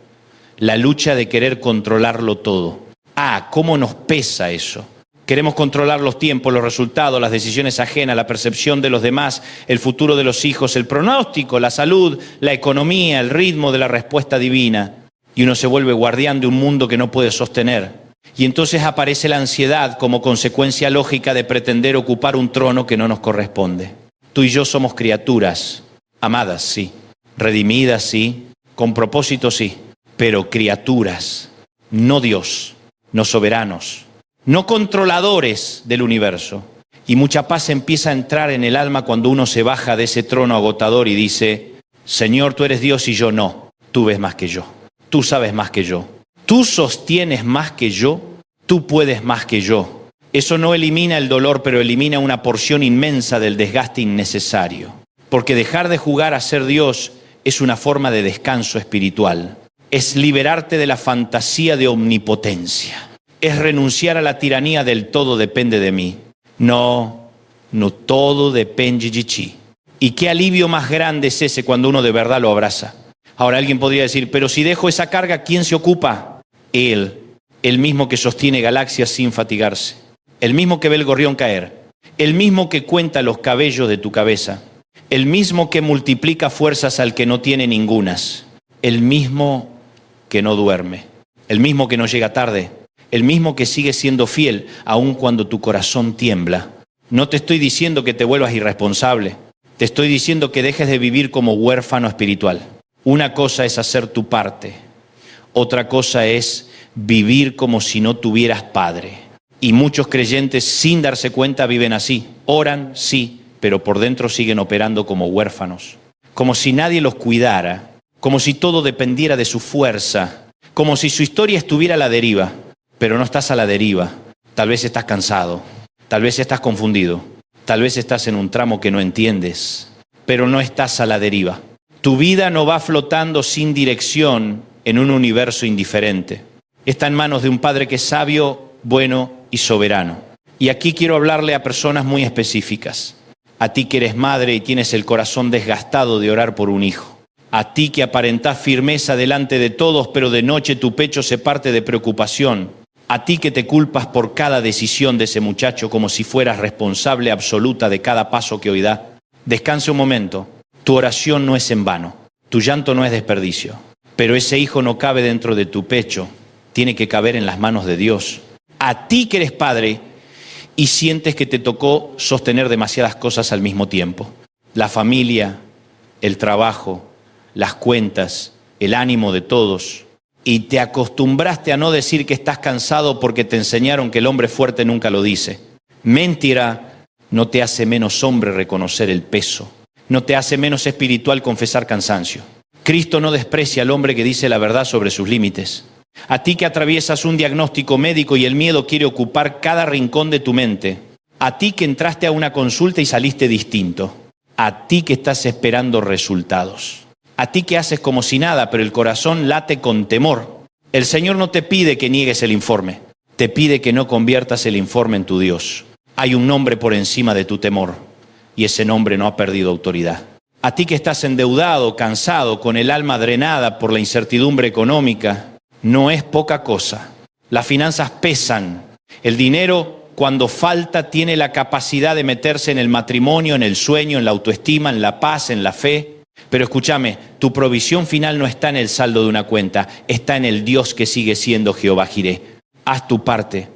La lucha de querer controlarlo todo. ¿Cómo nos pesa eso? Queremos controlar los tiempos, los resultados, las decisiones ajenas, la percepción de los demás, el futuro de los hijos, el pronóstico, la salud, la economía, el ritmo de la respuesta divina. Y uno se vuelve guardián de un mundo que no puede sostener. Y entonces aparece la ansiedad como consecuencia lógica de pretender ocupar un trono que no nos corresponde. Tú y yo somos criaturas, amadas, sí, redimidas, sí, con propósito, sí. Pero criaturas, no Dios, no soberanos, no controladores del universo. Y mucha paz empieza a entrar en el alma cuando uno se baja de ese trono agotador y dice, Señor, tú eres Dios y yo no. Tú ves más que yo, tú sabes más que yo, tú sostienes más que yo, tú puedes más que yo. Eso no elimina el dolor, pero elimina una porción inmensa del desgaste innecesario. Porque dejar de jugar a ser Dios es una forma de descanso espiritual. Es liberarte de la fantasía de omnipotencia. Es renunciar a la tiranía del todo depende de mí. No todo depende de ti. Y qué alivio más grande es ese cuando uno de verdad lo abraza. Ahora alguien podría decir, pero si dejo esa carga, ¿quién se ocupa? Él, el mismo que sostiene galaxias sin fatigarse. El mismo que ve el gorrión caer. El mismo que cuenta los cabellos de tu cabeza. El mismo que multiplica fuerzas al que no tiene ningunas. El mismo que no duerme, el mismo que no llega tarde, el mismo que sigue siendo fiel aun cuando tu corazón tiembla. No te estoy diciendo que te vuelvas irresponsable, te estoy diciendo que dejes de vivir como huérfano espiritual. Una cosa es hacer tu parte, otra cosa es vivir como si no tuvieras padre. Y muchos creyentes, sin darse cuenta, viven así. Oran, sí, pero por dentro siguen operando como huérfanos. Como si nadie los cuidara, como si todo dependiera de su fuerza, como si su historia estuviera a la deriva. Pero no estás a la deriva. Tal vez estás cansado, tal vez estás confundido, tal vez estás en un tramo que no entiendes, pero no estás a la deriva. Tu vida no va flotando sin dirección en un universo indiferente. Está en manos de un Padre que es sabio, bueno y soberano. Y aquí quiero hablarle a personas muy específicas. A ti que eres madre y tienes el corazón desgastado de orar por un hijo. A ti que aparentás firmeza delante de todos, pero de noche tu pecho se parte de preocupación. A ti que te culpas por cada decisión de ese muchacho como si fueras responsable absoluta de cada paso que hoy da. Descanse un momento. Tu oración no es en vano. Tu llanto no es desperdicio. Pero ese hijo no cabe dentro de tu pecho. Tiene que caber en las manos de Dios. A ti que eres padre y sientes que te tocó sostener demasiadas cosas al mismo tiempo. La familia, el trabajo, las cuentas, el ánimo de todos. Y te acostumbraste a no decir que estás cansado porque te enseñaron que el hombre fuerte nunca lo dice. Mentira no te hace menos hombre reconocer el peso. No te hace menos espiritual confesar cansancio. Cristo no desprecia al hombre que dice la verdad sobre sus límites. A ti que atraviesas un diagnóstico médico y el miedo quiere ocupar cada rincón de tu mente. A ti que entraste a una consulta y saliste distinto. A ti que estás esperando resultados. A ti que haces como si nada, pero el corazón late con temor. El Señor no te pide que niegues el informe. Te pide que no conviertas el informe en tu Dios. Hay un nombre por encima de tu temor. Y ese nombre no ha perdido autoridad. A ti que estás endeudado, cansado, con el alma drenada por la incertidumbre económica. No es poca cosa. Las finanzas pesan. El dinero, cuando falta, tiene la capacidad de meterse en el matrimonio, en el sueño, en la autoestima, en la paz, en la fe. Pero escúchame, tu provisión final no está en el saldo de una cuenta, está en el Dios que sigue siendo Jehová Jireh. Haz tu parte,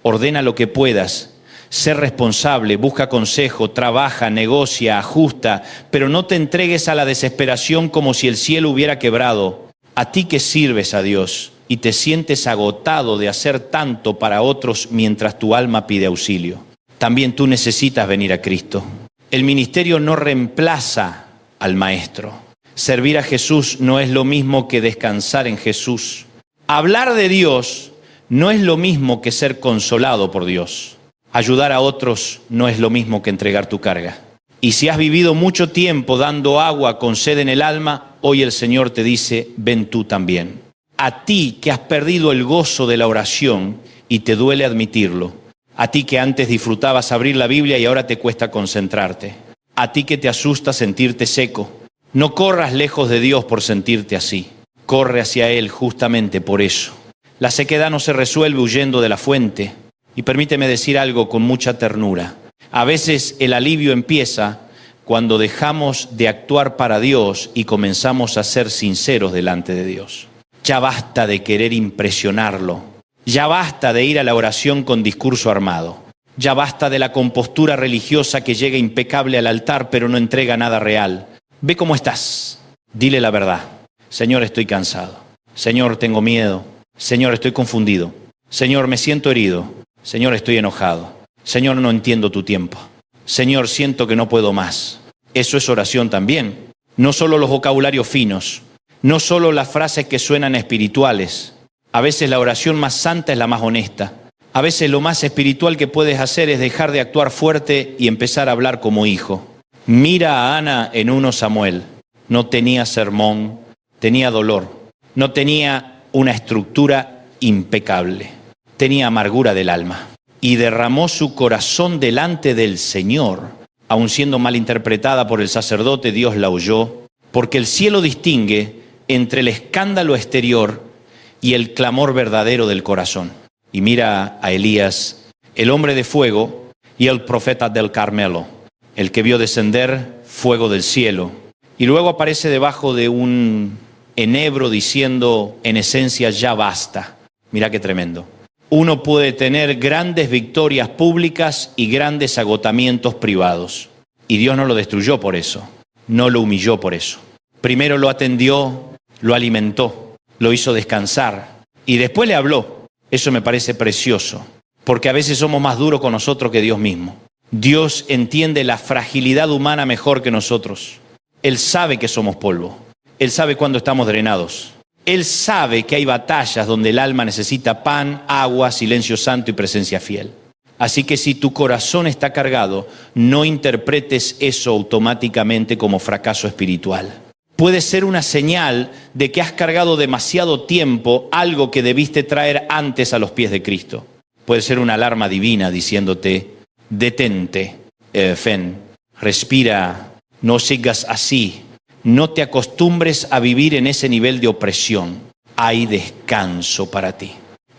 ordena lo que puedas, sé responsable, busca consejo, trabaja, negocia, ajusta, pero no te entregues a la desesperación como si el cielo hubiera quebrado. A ti que sirves a Dios y te sientes agotado de hacer tanto para otros mientras tu alma pide auxilio. También tú necesitas venir a Cristo. El ministerio no reemplaza al maestro. Servir a Jesús no es lo mismo que descansar en Jesús. Hablar de Dios no es lo mismo que ser consolado por Dios. Ayudar a otros no es lo mismo que entregar tu carga. Y si has vivido mucho tiempo dando agua con sed en el alma, hoy el Señor te dice, ven tú también. A ti que has perdido el gozo de la oración y te duele admitirlo. A ti que antes disfrutabas abrir la Biblia y ahora te cuesta concentrarte. A ti que te asusta sentirte seco. No corras lejos de Dios por sentirte así. Corre hacia Él justamente por eso. La sequedad no se resuelve huyendo de la fuente. Y permíteme decir algo con mucha ternura. A veces el alivio empieza cuando dejamos de actuar para Dios y comenzamos a ser sinceros delante de Dios. Ya basta de querer impresionarlo. Ya basta de ir a la oración con discurso armado. Ya basta de la compostura religiosa que llega impecable al altar pero no entrega nada real. Ve cómo estás. Dile la verdad. Señor, estoy cansado. Señor, tengo miedo. Señor, estoy confundido. Señor, me siento herido. Señor, estoy enojado. Señor, no entiendo tu tiempo. Señor, siento que no puedo más. Eso es oración también. No solo los vocabularios finos. No solo las frases que suenan espirituales. A veces la oración más santa es la más honesta. A veces lo más espiritual que puedes hacer es dejar de actuar fuerte y empezar a hablar como hijo. Mira a Ana en 1 Samuel. No tenía sermón, tenía dolor. No tenía una estructura impecable. Tenía amargura del alma. Y derramó su corazón delante del Señor. Aun siendo mal interpretada por el sacerdote, Dios la oyó. Porque el cielo distingue entre el escándalo exterior y el clamor verdadero del corazón. Y mira a Elías, el hombre de fuego y el profeta del Carmelo, el que vio descender fuego del cielo. Y luego aparece debajo de un enebro diciendo, en esencia, ya basta. Mira qué tremendo. Uno puede tener grandes victorias públicas y grandes agotamientos privados. Y Dios no lo destruyó por eso, no lo humilló por eso. Primero lo atendió, lo alimentó, lo hizo descansar y después le habló. Eso me parece precioso. porque a veces somos más duros con nosotros que Dios mismo. Dios entiende la fragilidad humana mejor que nosotros. Él sabe que somos polvo. Él sabe cuándo estamos drenados. Él sabe que hay batallas donde el alma necesita pan, agua, silencio santo y presencia fiel. Así que si tu corazón está cargado, no interpretes eso automáticamente como fracaso espiritual. Puede ser una señal de que has cargado demasiado tiempo algo que debiste traer antes a los pies de Cristo. Puede ser una alarma divina diciéndote: detente, Fen, respira, no sigas así, no te acostumbres a vivir en ese nivel de opresión. Hay descanso para ti.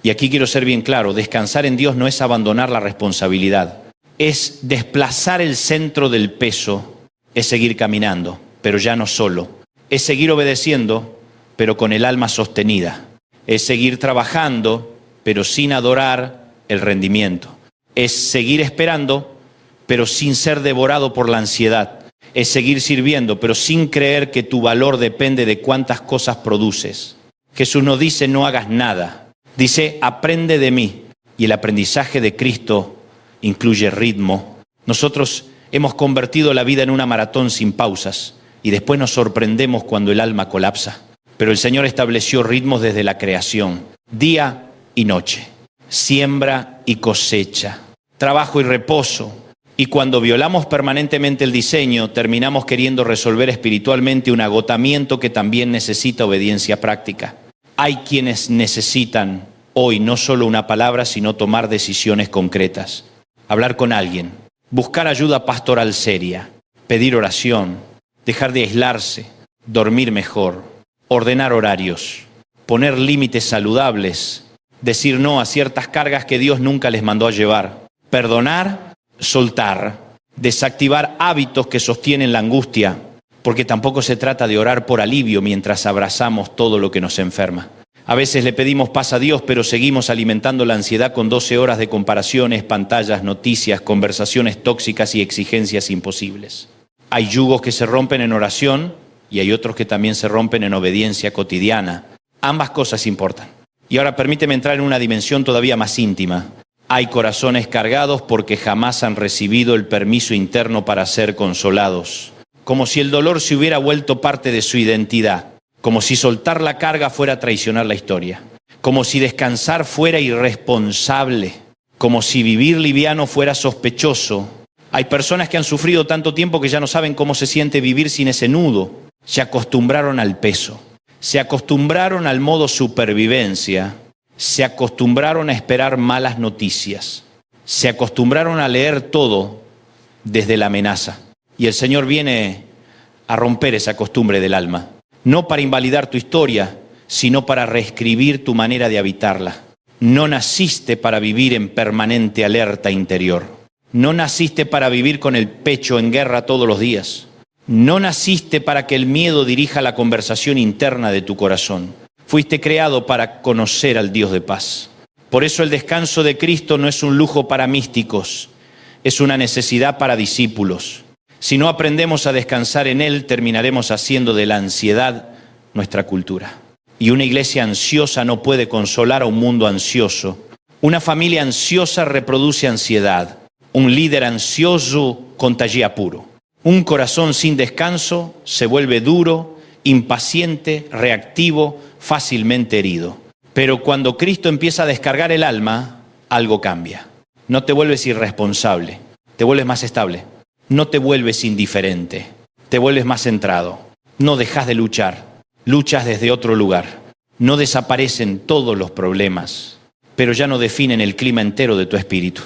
Y aquí quiero ser bien claro, descansar en Dios no es abandonar la responsabilidad, es desplazar el centro del peso, es seguir caminando, pero ya no solo, es seguir obedeciendo, pero con el alma sostenida, es seguir trabajando, pero sin adorar el rendimiento, es seguir esperando, pero sin ser devorado por la ansiedad, es seguir sirviendo, pero sin creer que tu valor depende de cuántas cosas produces. Jesús no dice no hagas nada. Dice, aprende de mí. Y el aprendizaje de Cristo incluye ritmo. Nosotros hemos convertido la vida en una maratón sin pausas y después nos sorprendemos cuando el alma colapsa. Pero el Señor estableció ritmos desde la creación, día y noche, siembra y cosecha, trabajo y reposo. Y cuando violamos permanentemente el diseño, terminamos queriendo resolver espiritualmente un agotamiento que también necesita obediencia práctica. Hay quienes necesitan hoy no solo una palabra, sino tomar decisiones concretas. Hablar con alguien, buscar ayuda pastoral seria, pedir oración, dejar de aislarse, dormir mejor, ordenar horarios, poner límites saludables, decir no a ciertas cargas que Dios nunca les mandó a llevar, perdonar, soltar, desactivar hábitos que sostienen la angustia, porque tampoco se trata de orar por alivio mientras abrazamos todo lo que nos enferma. A veces le pedimos paz a Dios, pero seguimos alimentando la ansiedad con 12 horas de comparaciones, pantallas, noticias, conversaciones tóxicas y exigencias imposibles. Hay yugos que se rompen en oración y hay otros que también se rompen en obediencia cotidiana. Ambas cosas importan. Y ahora permíteme entrar en una dimensión todavía más íntima. Hay corazones cargados porque jamás han recibido el permiso interno para ser consolados. Como si el dolor se hubiera vuelto parte de su identidad, como si soltar la carga fuera traicionar la historia, como si descansar fuera irresponsable, como si vivir liviano fuera sospechoso. Hay personas que han sufrido tanto tiempo que ya no saben cómo se siente vivir sin ese nudo. Se acostumbraron al peso, se acostumbraron al modo supervivencia, se acostumbraron a esperar malas noticias, se acostumbraron a leer todo desde la amenaza. Y el Señor viene a romper esa costumbre del alma, no para invalidar tu historia, sino para reescribir tu manera de habitarla. No naciste para vivir en permanente alerta interior. No naciste para vivir con el pecho en guerra todos los días. No naciste para que el miedo dirija la conversación interna de tu corazón. Fuiste creado para conocer al Dios de paz. Por eso el descanso de Cristo no es un lujo para místicos, es una necesidad para discípulos. Si no aprendemos a descansar en Él, terminaremos haciendo de la ansiedad nuestra cultura. Y una iglesia ansiosa no puede consolar a un mundo ansioso. Una familia ansiosa reproduce ansiedad. Un líder ansioso contagia puro. Un corazón sin descanso se vuelve duro, impaciente, reactivo, fácilmente herido. Pero cuando Cristo empieza a descargar el alma, algo cambia. No te vuelves irresponsable, te vuelves más estable. No te vuelves indiferente, te vuelves más centrado. No dejas de luchar, luchas desde otro lugar. No desaparecen todos los problemas, pero ya no definen el clima entero de tu espíritu.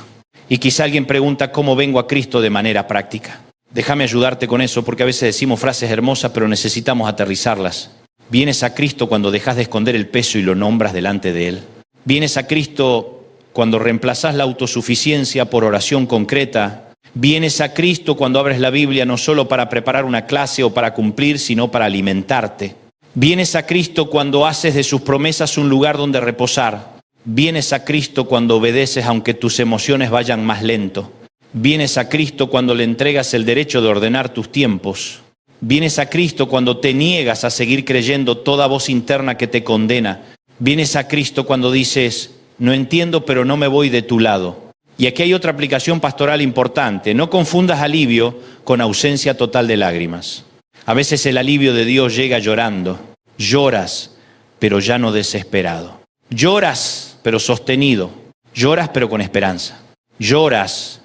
Y quizá alguien pregunta cómo vengo a Cristo de manera práctica. Déjame ayudarte con eso, porque a veces decimos frases hermosas, pero necesitamos aterrizarlas. Vienes a Cristo cuando dejas de esconder el peso y lo nombras delante de Él. Vienes a Cristo cuando reemplazás la autosuficiencia por oración concreta. Vienes a Cristo cuando abres la Biblia no solo para preparar una clase o para cumplir, sino para alimentarte. Vienes a Cristo cuando haces de sus promesas un lugar donde reposar. Vienes a Cristo cuando obedeces aunque tus emociones vayan más lento. Vienes a Cristo cuando le entregas el derecho de ordenar tus tiempos. Vienes a Cristo cuando te niegas a seguir creyendo toda voz interna que te condena. Vienes a Cristo cuando dices, no entiendo, pero no me voy de tu lado. Y aquí hay otra aplicación pastoral importante. No confundas alivio con ausencia total de lágrimas. A veces el alivio de Dios llega llorando. Lloras, pero ya no desesperado. Lloras, pero sostenido. Lloras, pero con esperanza. Lloras,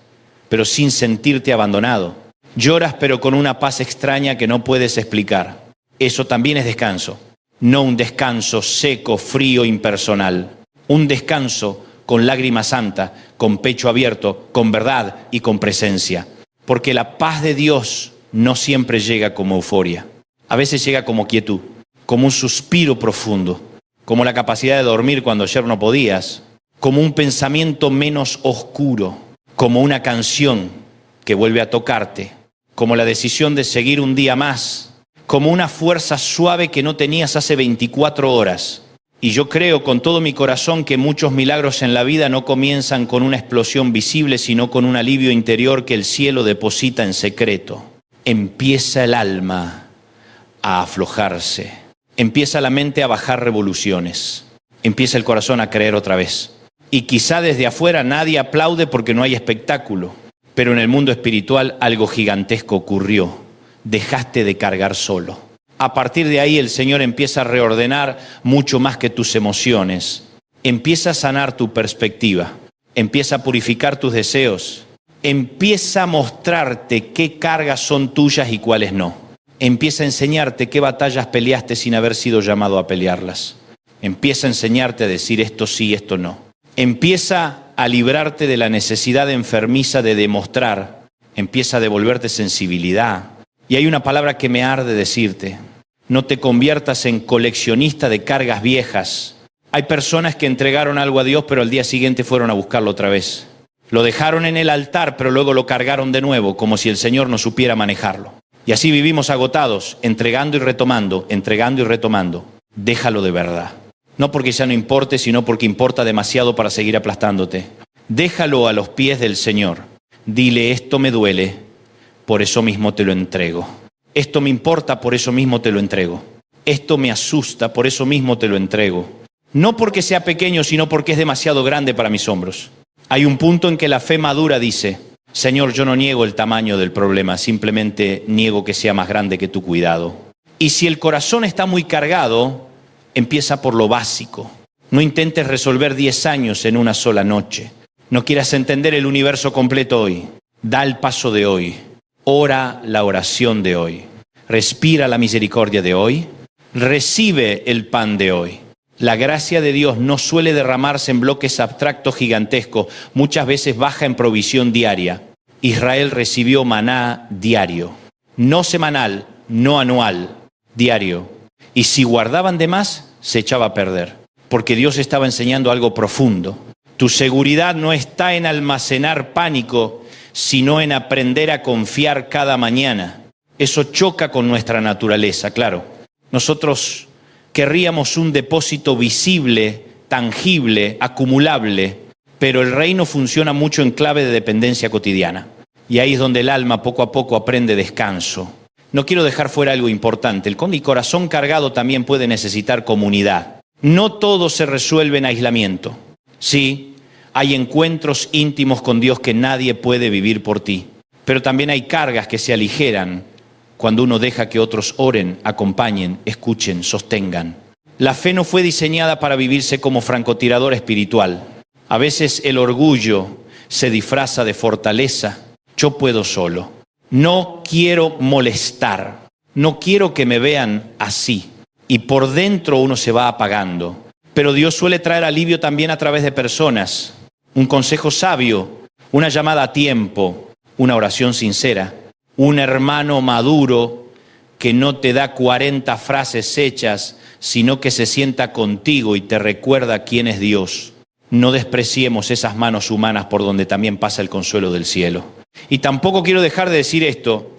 pero sin sentirte abandonado. Lloras, pero con una paz extraña que no puedes explicar. Eso también es descanso. No un descanso seco, frío, impersonal. Un descanso con lágrima santa, con pecho abierto, con verdad y con presencia. Porque la paz de Dios no siempre llega como euforia. A veces llega como quietud, como un suspiro profundo, como la capacidad de dormir cuando ayer no podías, como un pensamiento menos oscuro, como una canción que vuelve a tocarte, como la decisión de seguir un día más, como una fuerza suave que no tenías hace 24 horas. Y yo creo con todo mi corazón que muchos milagros en la vida no comienzan con una explosión visible, sino con un alivio interior que el cielo deposita en secreto. Empieza el alma a aflojarse, empieza la mente a bajar revoluciones, empieza el corazón a creer otra vez. Y quizá desde afuera nadie aplaude porque no hay espectáculo, pero en el mundo espiritual algo gigantesco ocurrió. Dejaste de cargar solo. A partir de ahí el Señor empieza a reordenar mucho más que tus emociones. Empieza a sanar tu perspectiva. Empieza a purificar tus deseos. Empieza a mostrarte qué cargas son tuyas y cuáles no. Empieza a enseñarte qué batallas peleaste sin haber sido llamado a pelearlas. Empieza a enseñarte a decir esto sí, esto no. Empieza a librarte de la necesidad enfermiza de demostrar. Empieza a devolverte sensibilidad. Y hay una palabra que me arde decirte. No te conviertas en coleccionista de cargas viejas. Hay personas que entregaron algo a Dios, pero al día siguiente fueron a buscarlo otra vez. Lo dejaron en el altar, pero luego lo cargaron de nuevo, como si el Señor no supiera manejarlo. Y así vivimos agotados, entregando y retomando, entregando y retomando. Déjalo de verdad. No porque ya no importe, sino porque importa demasiado para seguir aplastándote. Déjalo a los pies del Señor. Dile, esto me duele, por eso mismo te lo entrego. Esto me importa, por eso mismo te lo entrego. Esto me asusta, por eso mismo te lo entrego. No porque sea pequeño, sino porque es demasiado grande para mis hombros. Hay un punto en que la fe madura dice, Señor, yo no niego el tamaño del problema, simplemente niego que sea más grande que tu cuidado. Y si el corazón está muy cargado, empieza por lo básico. No intentes resolver 10 años en una sola noche. No quieras entender el universo completo hoy. Da el paso de hoy. Ora la oración de hoy. Respira la misericordia de hoy. Recibe el pan de hoy. La gracia de Dios no suele derramarse en bloques abstractos gigantescos. Muchas veces baja en provisión diaria. Israel recibió maná diario. No semanal, no anual, diario. Y si guardaban de más, se echaba a perder. Porque Dios estaba enseñando algo profundo. Tu seguridad no está en almacenar pánico, sino en aprender a confiar cada mañana. Eso choca con nuestra naturaleza, claro. Nosotros querríamos un depósito visible, tangible, acumulable, pero el reino funciona mucho en clave de dependencia cotidiana. Y ahí es donde el alma poco a poco aprende descanso. No quiero dejar fuera algo importante. El corazón cargado también puede necesitar comunidad. No todo se resuelve en aislamiento. Sí, hay encuentros íntimos con Dios que nadie puede vivir por ti. Pero también hay cargas que se aligeran cuando uno deja que otros oren, acompañen, escuchen, sostengan. La fe no fue diseñada para vivirse como francotirador espiritual. A veces el orgullo se disfraza de fortaleza. Yo puedo solo. No quiero molestar. No quiero que me vean así. Y por dentro uno se va apagando. Pero Dios suele traer alivio también a través de personas. Un consejo sabio, una llamada a tiempo, una oración sincera, un hermano maduro que no te da 40 frases hechas, sino que se sienta contigo y te recuerda quién es Dios. No despreciemos esas manos humanas por donde también pasa el consuelo del cielo. Y tampoco quiero dejar de decir esto.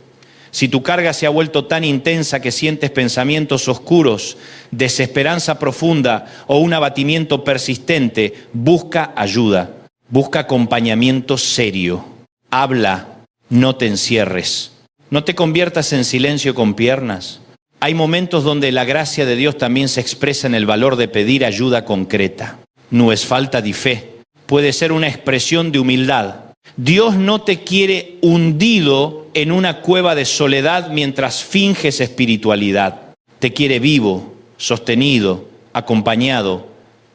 Si tu carga se ha vuelto tan intensa que sientes pensamientos oscuros, desesperanza profunda o un abatimiento persistente, busca ayuda. Busca acompañamiento serio. Habla, no te encierres. No te conviertas en silencio con piernas. Hay momentos donde la gracia de Dios también se expresa en el valor de pedir ayuda concreta. no es falta de fe. Puede ser una expresión de humildad. Dios no te quiere hundido en una cueva de soledad mientras finges espiritualidad. Te quiere vivo, sostenido, acompañado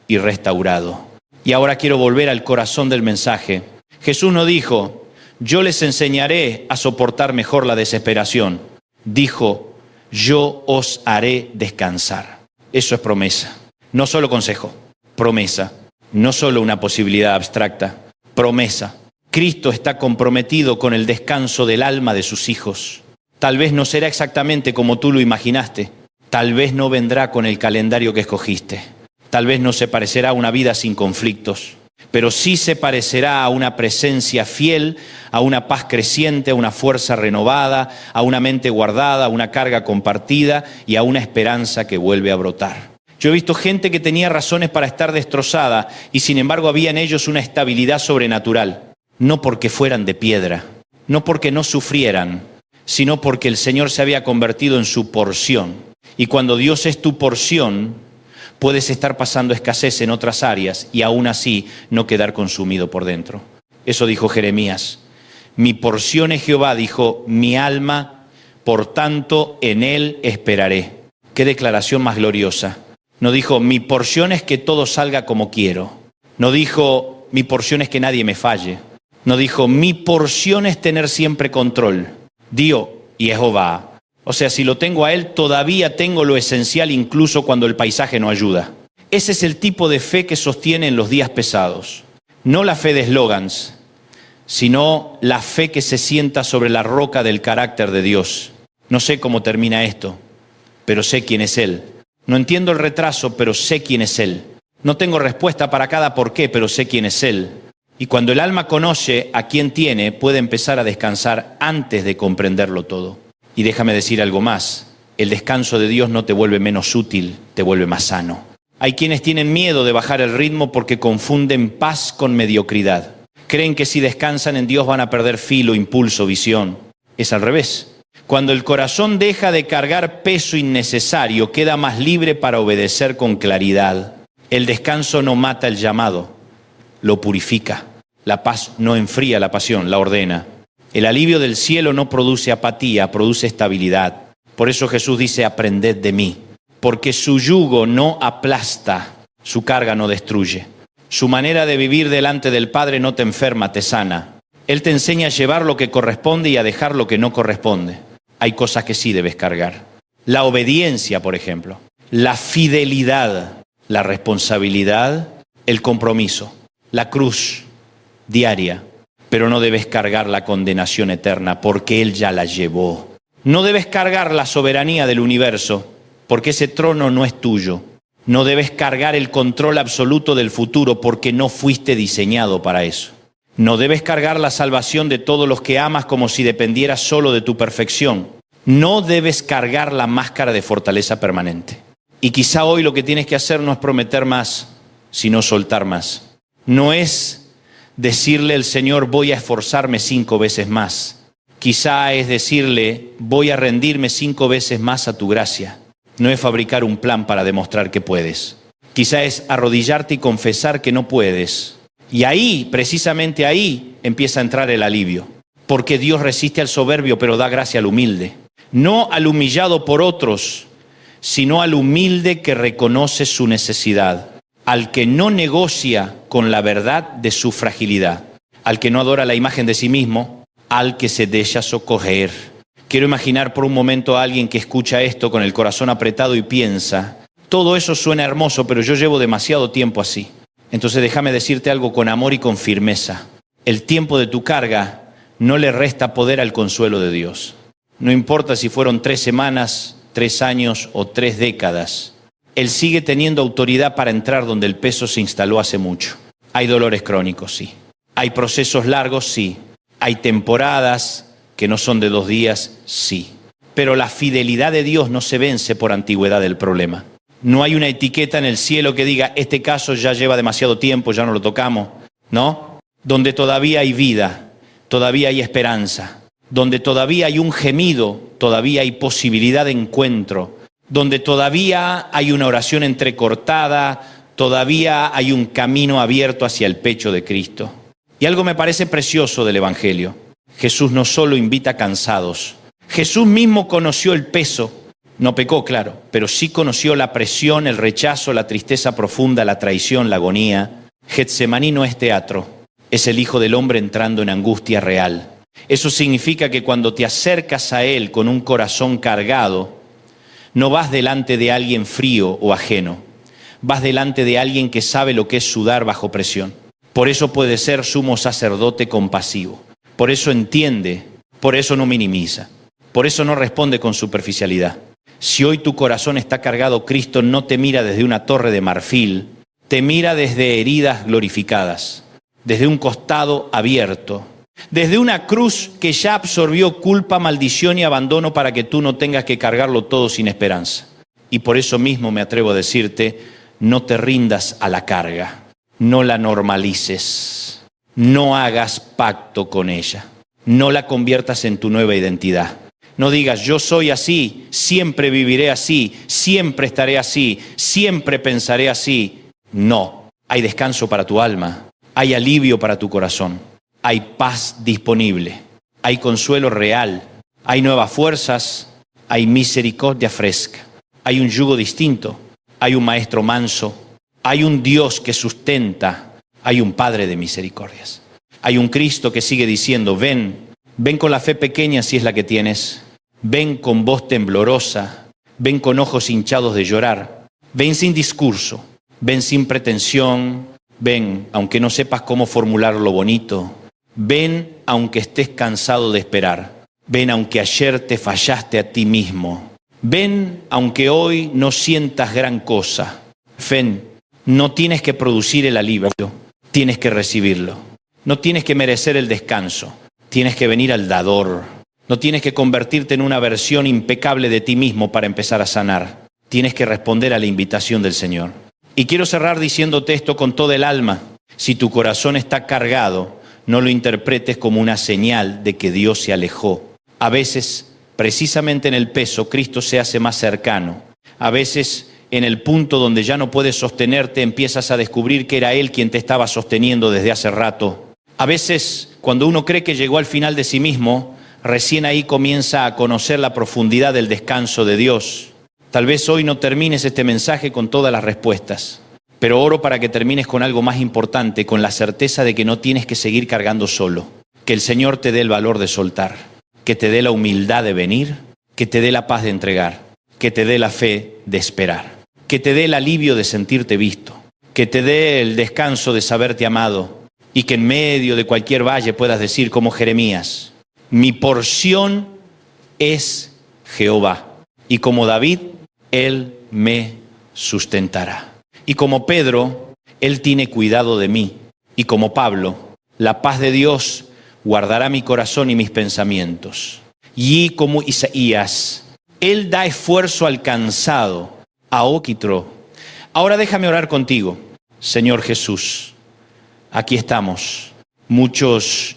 y restaurado. Y ahora quiero volver al corazón del mensaje. Jesús no dijo, yo les enseñaré a soportar mejor la desesperación. Dijo, yo os haré descansar. Eso es promesa. No solo consejo, promesa. No solo una posibilidad abstracta, promesa. Cristo está comprometido con el descanso del alma de sus hijos. Tal vez no será exactamente como tú lo imaginaste. Tal vez no vendrá con el calendario que escogiste. Tal vez no se parecerá a una vida sin conflictos. Pero sí se parecerá a una presencia fiel, a una paz creciente, a una fuerza renovada, a una mente guardada, a una carga compartida y a una esperanza que vuelve a brotar. Yo he visto gente que tenía razones para estar destrozada y sin embargo había en ellos una estabilidad sobrenatural. No porque fueran de piedra, no porque no sufrieran, sino porque el Señor se había convertido en su porción. Y cuando Dios es tu porción, puedes estar pasando escasez en otras áreas y aún así no quedar consumido por dentro. Eso dijo Jeremías. Mi porción es Jehová, dijo mi alma, por tanto en Él esperaré. Qué declaración más gloriosa. No dijo, mi porción es que todo salga como quiero. No dijo, mi porción es que nadie me falle. No dijo, mi porción es tener siempre control. Dios y Jehová. O sea, si lo tengo a Él, todavía tengo lo esencial incluso cuando el paisaje no ayuda. Ese es el tipo de fe que sostiene en los días pesados. No la fe de eslogans, sino la fe que se sienta sobre la roca del carácter de Dios. No sé cómo termina esto, pero sé quién es Él. No entiendo el retraso, pero sé quién es Él. No tengo respuesta para cada por qué, pero sé quién es Él. Y cuando el alma conoce a quién tiene, puede empezar a descansar antes de comprenderlo todo. Y déjame decir algo más. El descanso de Dios no te vuelve menos útil, te vuelve más sano. Hay quienes tienen miedo de bajar el ritmo porque confunden paz con mediocridad. Creen que si descansan en Dios van a perder filo, impulso, visión. Es al revés. Cuando el corazón deja de cargar peso innecesario, queda más libre para obedecer con claridad. El descanso no mata el llamado, lo purifica. La paz no enfría la pasión, la ordena. El alivio del cielo no produce apatía, produce estabilidad. Por eso Jesús dice, aprended de mí, porque su yugo no aplasta, su carga no destruye. Su manera de vivir delante del Padre no te enferma, te sana. Él te enseña a llevar lo que corresponde y a dejar lo que no corresponde. Hay cosas que sí debes cargar. La obediencia, por ejemplo. La fidelidad, la responsabilidad, el compromiso. La cruz diaria. Pero no debes cargar la condenación eterna porque Él ya la llevó. No debes cargar la soberanía del universo porque ese trono no es tuyo. No debes cargar el control absoluto del futuro porque no fuiste diseñado para eso. No debes cargar la salvación de todos los que amas como si dependiera solo de tu perfección. No debes cargar la máscara de fortaleza permanente. Y quizá hoy lo que tienes que hacer no es prometer más, sino soltar más. No es decirle al Señor, voy a esforzarme 5 veces más. Quizá es decirle, voy a rendirme 5 veces más a tu gracia. No es fabricar un plan para demostrar que puedes. Quizá es arrodillarte y confesar que no puedes. Y ahí, precisamente ahí, empieza a entrar el alivio. Porque Dios resiste al soberbio, pero da gracia al humilde. No al humillado por otros, sino al humilde que reconoce su necesidad. Al que no negocia con la verdad de su fragilidad. Al que no adora la imagen de sí mismo, al que se deja socorrer. Quiero imaginar por un momento a alguien que escucha esto con el corazón apretado y piensa, todo eso suena hermoso, pero yo llevo demasiado tiempo así. Entonces déjame decirte algo con amor y con firmeza. El tiempo de tu carga no le resta poder al consuelo de Dios. No importa si fueron 3 semanas, 3 años o 3 décadas. Él sigue teniendo autoridad para entrar donde el peso se instaló hace mucho. Hay dolores crónicos, sí. Hay procesos largos, sí. Hay temporadas que no son de 2 días, sí. Pero la fidelidad de Dios no se vence por antigüedad del problema. No hay una etiqueta en el cielo que diga, este caso ya lleva demasiado tiempo, ya no lo tocamos. ¿No? Donde todavía hay vida, todavía hay esperanza. Donde todavía hay un gemido, todavía hay posibilidad de encuentro. Donde todavía hay una oración entrecortada, Todavía hay un camino abierto hacia el pecho de Cristo. Y algo me parece precioso del Evangelio. Jesús no solo invita a cansados. Jesús mismo conoció el peso. No pecó, claro, pero sí conoció la presión, el rechazo, la tristeza profunda, la traición, la agonía. Getsemaní no es teatro, es el Hijo del Hombre entrando en angustia real. Eso significa que cuando te acercas a Él con un corazón cargado, no vas delante de alguien frío o ajeno, vas delante de alguien que sabe lo que es sudar bajo presión. Por eso puede ser sumo sacerdote compasivo, por eso entiende, por eso no minimiza, por eso no responde con superficialidad. Si hoy tu corazón está cargado, Cristo no te mira desde una torre de marfil, te mira desde heridas glorificadas, desde un costado abierto, desde una cruz que ya absorbió culpa, maldición y abandono para que tú no tengas que cargarlo todo sin esperanza. Y por eso mismo me atrevo a decirte, no te rindas a la carga, no la normalices, no hagas pacto con ella, no la conviertas en tu nueva identidad. No digas, yo soy así, siempre viviré así, siempre estaré así, siempre pensaré así. No, hay descanso para tu alma, hay alivio para tu corazón, hay paz disponible, hay consuelo real, hay nuevas fuerzas, hay misericordia fresca, hay un yugo distinto, hay un maestro manso, hay un Dios que sustenta, hay un Padre de misericordias, hay un Cristo que sigue diciendo, ven con la fe pequeña si es la que tienes. Ven con voz temblorosa, ven con ojos hinchados de llorar, ven sin discurso, ven sin pretensión, ven aunque no sepas cómo formular lo bonito, ven aunque estés cansado de esperar, ven aunque ayer te fallaste a ti mismo, ven aunque hoy no sientas gran cosa, ven, no tienes que producir el alivio, tienes que recibirlo, no tienes que merecer el descanso, tienes que venir al dador. No tienes que convertirte en una versión impecable de ti mismo para empezar a sanar. Tienes que responder a la invitación del Señor. Y quiero cerrar diciéndote esto con toda el alma. Si tu corazón está cargado, no lo interpretes como una señal de que Dios se alejó. A veces, precisamente en el peso, Cristo se hace más cercano. A veces, en el punto donde ya no puedes sostenerte, empiezas a descubrir que era Él quien te estaba sosteniendo desde hace rato. A veces, cuando uno cree que llegó al final de sí mismo, recién ahí comienza a conocer la profundidad del descanso de Dios. Tal vez hoy no termines este mensaje con todas las respuestas, pero oro para que termines con algo más importante, con la certeza de que no tienes que seguir cargando solo, que el Señor te dé el valor de soltar, que te dé la humildad de venir, que te dé la paz de entregar, que te dé la fe de esperar, que te dé el alivio de sentirte visto, que te dé el descanso de saberte amado y que en medio de cualquier valle puedas decir como Jeremías, mi porción es Jehová, y como David, Él me sustentará. Y como Pedro, Él tiene cuidado de mí. Y como Pablo, la paz de Dios guardará mi corazón y mis pensamientos. Y como Isaías, Él da esfuerzo al cansado, a Oquitro. Ahora déjame orar contigo, Señor Jesús. Aquí estamos, muchos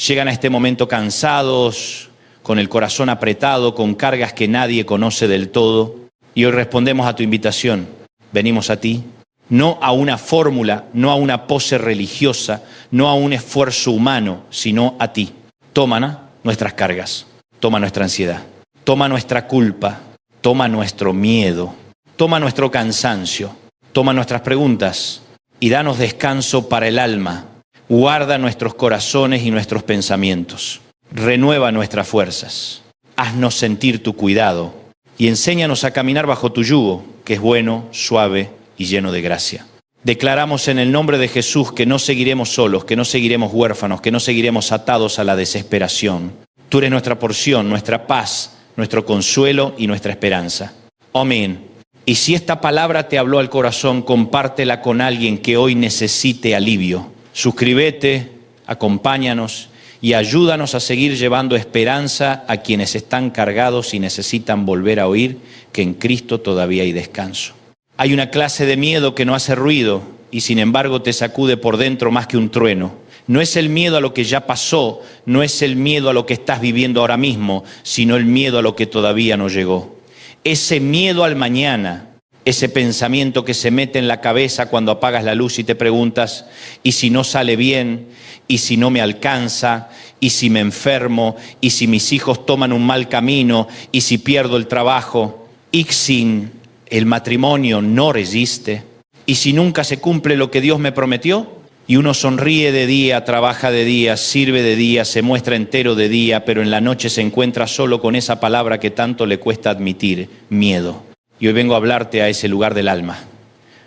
llegan a este momento cansados, con el corazón apretado, con cargas que nadie conoce del todo. Y hoy respondemos a tu invitación. Venimos a ti, no a una fórmula, no a una pose religiosa, no a un esfuerzo humano, sino a ti. Toma nuestras cargas, toma nuestra ansiedad, toma nuestra culpa, toma nuestro miedo, toma nuestro cansancio, toma nuestras preguntas y danos descanso para el alma. Guarda nuestros corazones y nuestros pensamientos. Renueva nuestras fuerzas. Haznos sentir tu cuidado y enséñanos a caminar bajo tu yugo, que es bueno, suave y lleno de gracia. Declaramos en el nombre de Jesús que no seguiremos solos, que no seguiremos huérfanos, que no seguiremos atados a la desesperación. Tú eres nuestra porción, nuestra paz, nuestro consuelo y nuestra esperanza. Amén. Y si esta palabra te habló al corazón, compártela con alguien que hoy necesite alivio. Suscríbete, acompáñanos y ayúdanos a seguir llevando esperanza a quienes están cargados y necesitan volver a oír que en Cristo todavía hay descanso. Hay una clase de miedo que no hace ruido y sin embargo te sacude por dentro más que un trueno. No es el miedo a lo que ya pasó, no es el miedo a lo que estás viviendo ahora mismo, sino el miedo a lo que todavía no llegó. Ese miedo al mañana, Ese pensamiento que se mete en la cabeza cuando apagas la luz y te preguntas, ¿y si no sale bien? ¿Y si no me alcanza? ¿Y si me enfermo? ¿Y si mis hijos toman un mal camino? ¿Y si pierdo el trabajo? ¿Y si el matrimonio no resiste? ¿Y si nunca se cumple lo que Dios me prometió? Y uno sonríe de día, trabaja de día, sirve de día, se muestra entero de día, pero en la noche se encuentra solo con esa palabra que tanto le cuesta admitir, miedo. Y hoy vengo a hablarte a ese lugar del alma.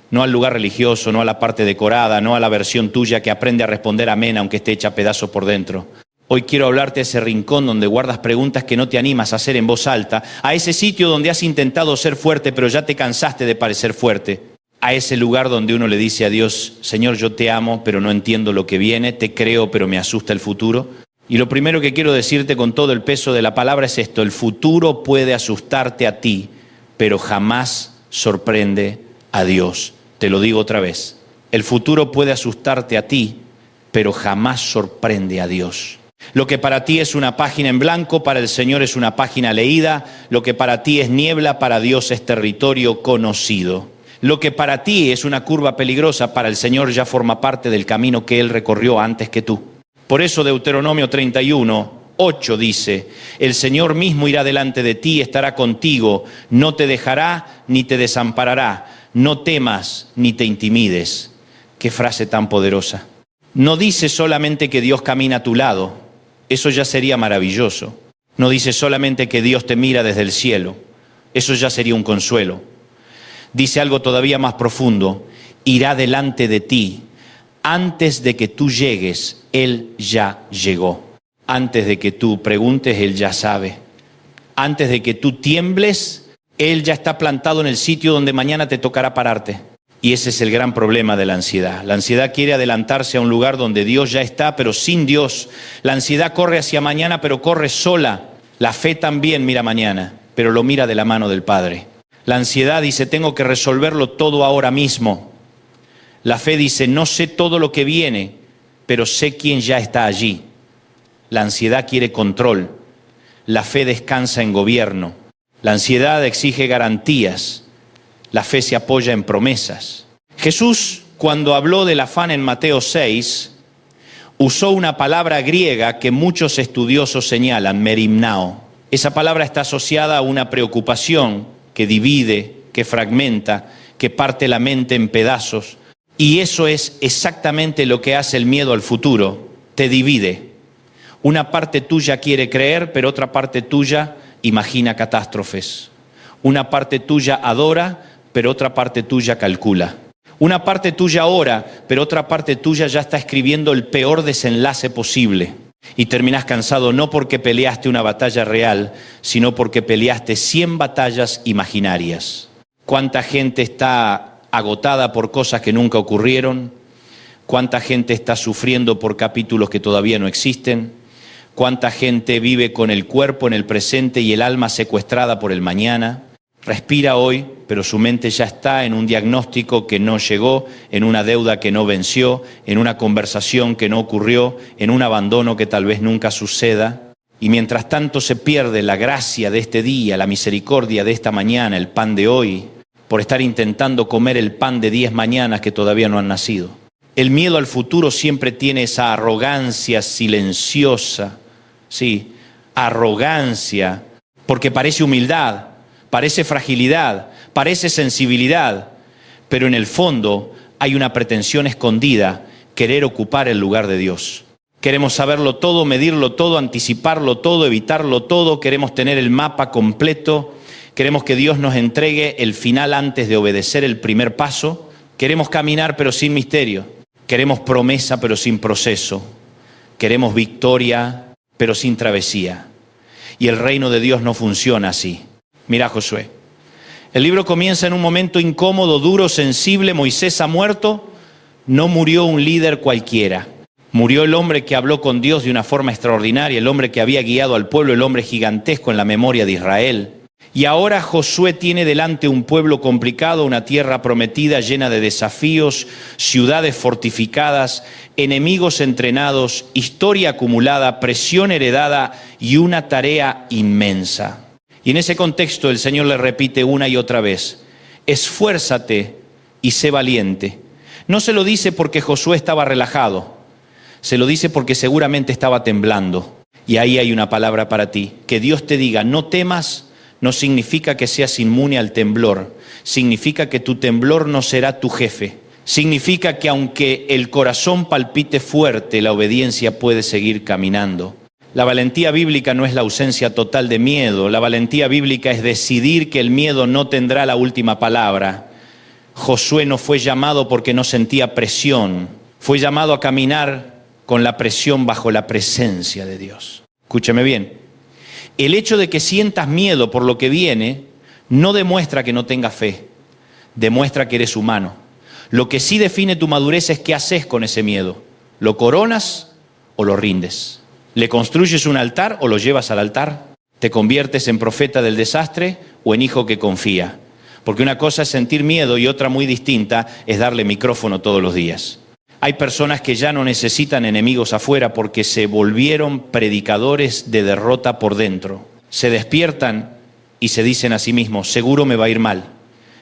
No al lugar religioso, no a la parte decorada, no a la versión tuya que aprende a responder amén aunque esté hecha pedazos por dentro. Hoy quiero hablarte a ese rincón donde guardas preguntas que no te animas a hacer en voz alta, a ese sitio donde has intentado ser fuerte pero ya te cansaste de parecer fuerte, a ese lugar donde uno le dice a Dios, Señor, yo te amo pero no entiendo lo que viene, te creo pero me asusta el futuro. Y lo primero que quiero decirte con todo el peso de la palabra es esto, el futuro puede asustarte a ti, pero jamás sorprende a Dios. Te lo digo otra vez. El futuro puede asustarte a ti, pero jamás sorprende a Dios. Lo que para ti es una página en blanco, para el Señor es una página leída. Lo que para ti es niebla, para Dios es territorio conocido. Lo que para ti es una curva peligrosa, para el Señor ya forma parte del camino que Él recorrió antes que tú. Por eso Deuteronomio 31:8 dice, el Señor mismo irá delante de ti, estará contigo, no te dejará ni te desamparará, no temas ni te intimides. Qué frase tan poderosa. No dice solamente que Dios camina a tu lado, eso ya sería maravilloso. No dice solamente que Dios te mira desde el cielo, eso ya sería un consuelo. Dice algo todavía más profundo, irá delante de ti, antes de que tú llegues, Él ya llegó. Antes de que tú preguntes, Él ya sabe. Antes de que tú tiembles, Él ya está plantado en el sitio donde mañana te tocará pararte. Y ese es el gran problema de la ansiedad. La ansiedad quiere adelantarse a un lugar donde Dios ya está, pero sin Dios. La ansiedad corre hacia mañana, pero corre sola. La fe también mira mañana, pero lo mira de la mano del Padre. La ansiedad dice, tengo que resolverlo todo ahora mismo. La fe dice, no sé todo lo que viene, pero sé quién ya está allí. La ansiedad quiere control. La fe descansa en gobierno. La ansiedad exige garantías. La fe se apoya en promesas. Jesús, cuando habló del afán en Mateo 6, usó una palabra griega que muchos estudiosos señalan, merimnao. Esa palabra está asociada a una preocupación que divide, que fragmenta, que parte la mente en pedazos. Y eso es exactamente lo que hace el miedo al futuro. Te divide. Una parte tuya quiere creer, pero otra parte tuya imagina catástrofes. Una parte tuya adora, pero otra parte tuya calcula. Una parte tuya ora, pero otra parte tuya ya está escribiendo el peor desenlace posible. Y terminás cansado no porque peleaste una batalla real, sino porque peleaste 100 batallas imaginarias. ¿Cuánta gente está agotada por cosas que nunca ocurrieron? ¿Cuánta gente está sufriendo por capítulos que todavía no existen? ¿Cuánta gente vive con el cuerpo en el presente y el alma secuestrada por el mañana? Respira hoy, pero su mente ya está en un diagnóstico que no llegó, en una deuda que no venció, en una conversación que no ocurrió, en un abandono que tal vez nunca suceda. Y mientras tanto se pierde la gracia de este día, la misericordia de esta mañana, el pan de hoy, por estar intentando comer el pan de 10 mañanas que todavía no han nacido. El miedo al futuro siempre tiene esa arrogancia silenciosa, sí, arrogancia, porque parece humildad. Parece fragilidad, parece sensibilidad, pero en el fondo hay una pretensión escondida, querer ocupar el lugar de Dios. Queremos saberlo todo, medirlo todo, anticiparlo todo, evitarlo todo, queremos tener el mapa completo, queremos que Dios nos entregue el final antes de obedecer el primer paso, queremos caminar pero sin misterio, queremos promesa pero sin proceso, queremos victoria pero sin travesía. Y el reino de Dios no funciona así. Mira Josué, el libro comienza en un momento incómodo, duro, sensible. Moisés ha muerto, no murió un líder cualquiera. Murió el hombre que habló con Dios de una forma extraordinaria, el hombre que había guiado al pueblo, el hombre gigantesco en la memoria de Israel. Y ahora Josué tiene delante un pueblo complicado, una tierra prometida llena de desafíos, ciudades fortificadas, enemigos entrenados, historia acumulada, presión heredada y una tarea inmensa. Y en ese contexto el Señor le repite una y otra vez, Esfuérzate y sé valiente. No se lo dice porque Josué estaba relajado, se lo dice porque seguramente estaba temblando. Y ahí hay una palabra para ti. Que Dios te diga, no temas, no significa que seas inmune al temblor. Significa que tu temblor no será tu jefe. Significa que aunque el corazón palpite fuerte, la obediencia puede seguir caminando. La valentía bíblica no es la ausencia total de miedo. La valentía bíblica es decidir que el miedo no tendrá la última palabra. Josué no fue llamado porque no sentía presión. Fue llamado a caminar con la presión bajo la presencia de Dios. Escúchame bien. El hecho de que sientas miedo por lo que viene no demuestra que no tengas fe. Demuestra que eres humano. Lo que sí define tu madurez es qué haces con ese miedo. ¿Lo coronas o lo rindes? ¿Le construyes un altar o lo llevas al altar? ¿Te conviertes en profeta del desastre o en hijo que confía? Porque una cosa es sentir miedo y otra muy distinta es darle micrófono todos los días. Hay personas que ya no necesitan enemigos afuera porque se volvieron predicadores de derrota por dentro. Se despiertan y se dicen a sí mismos, seguro me va a ir mal,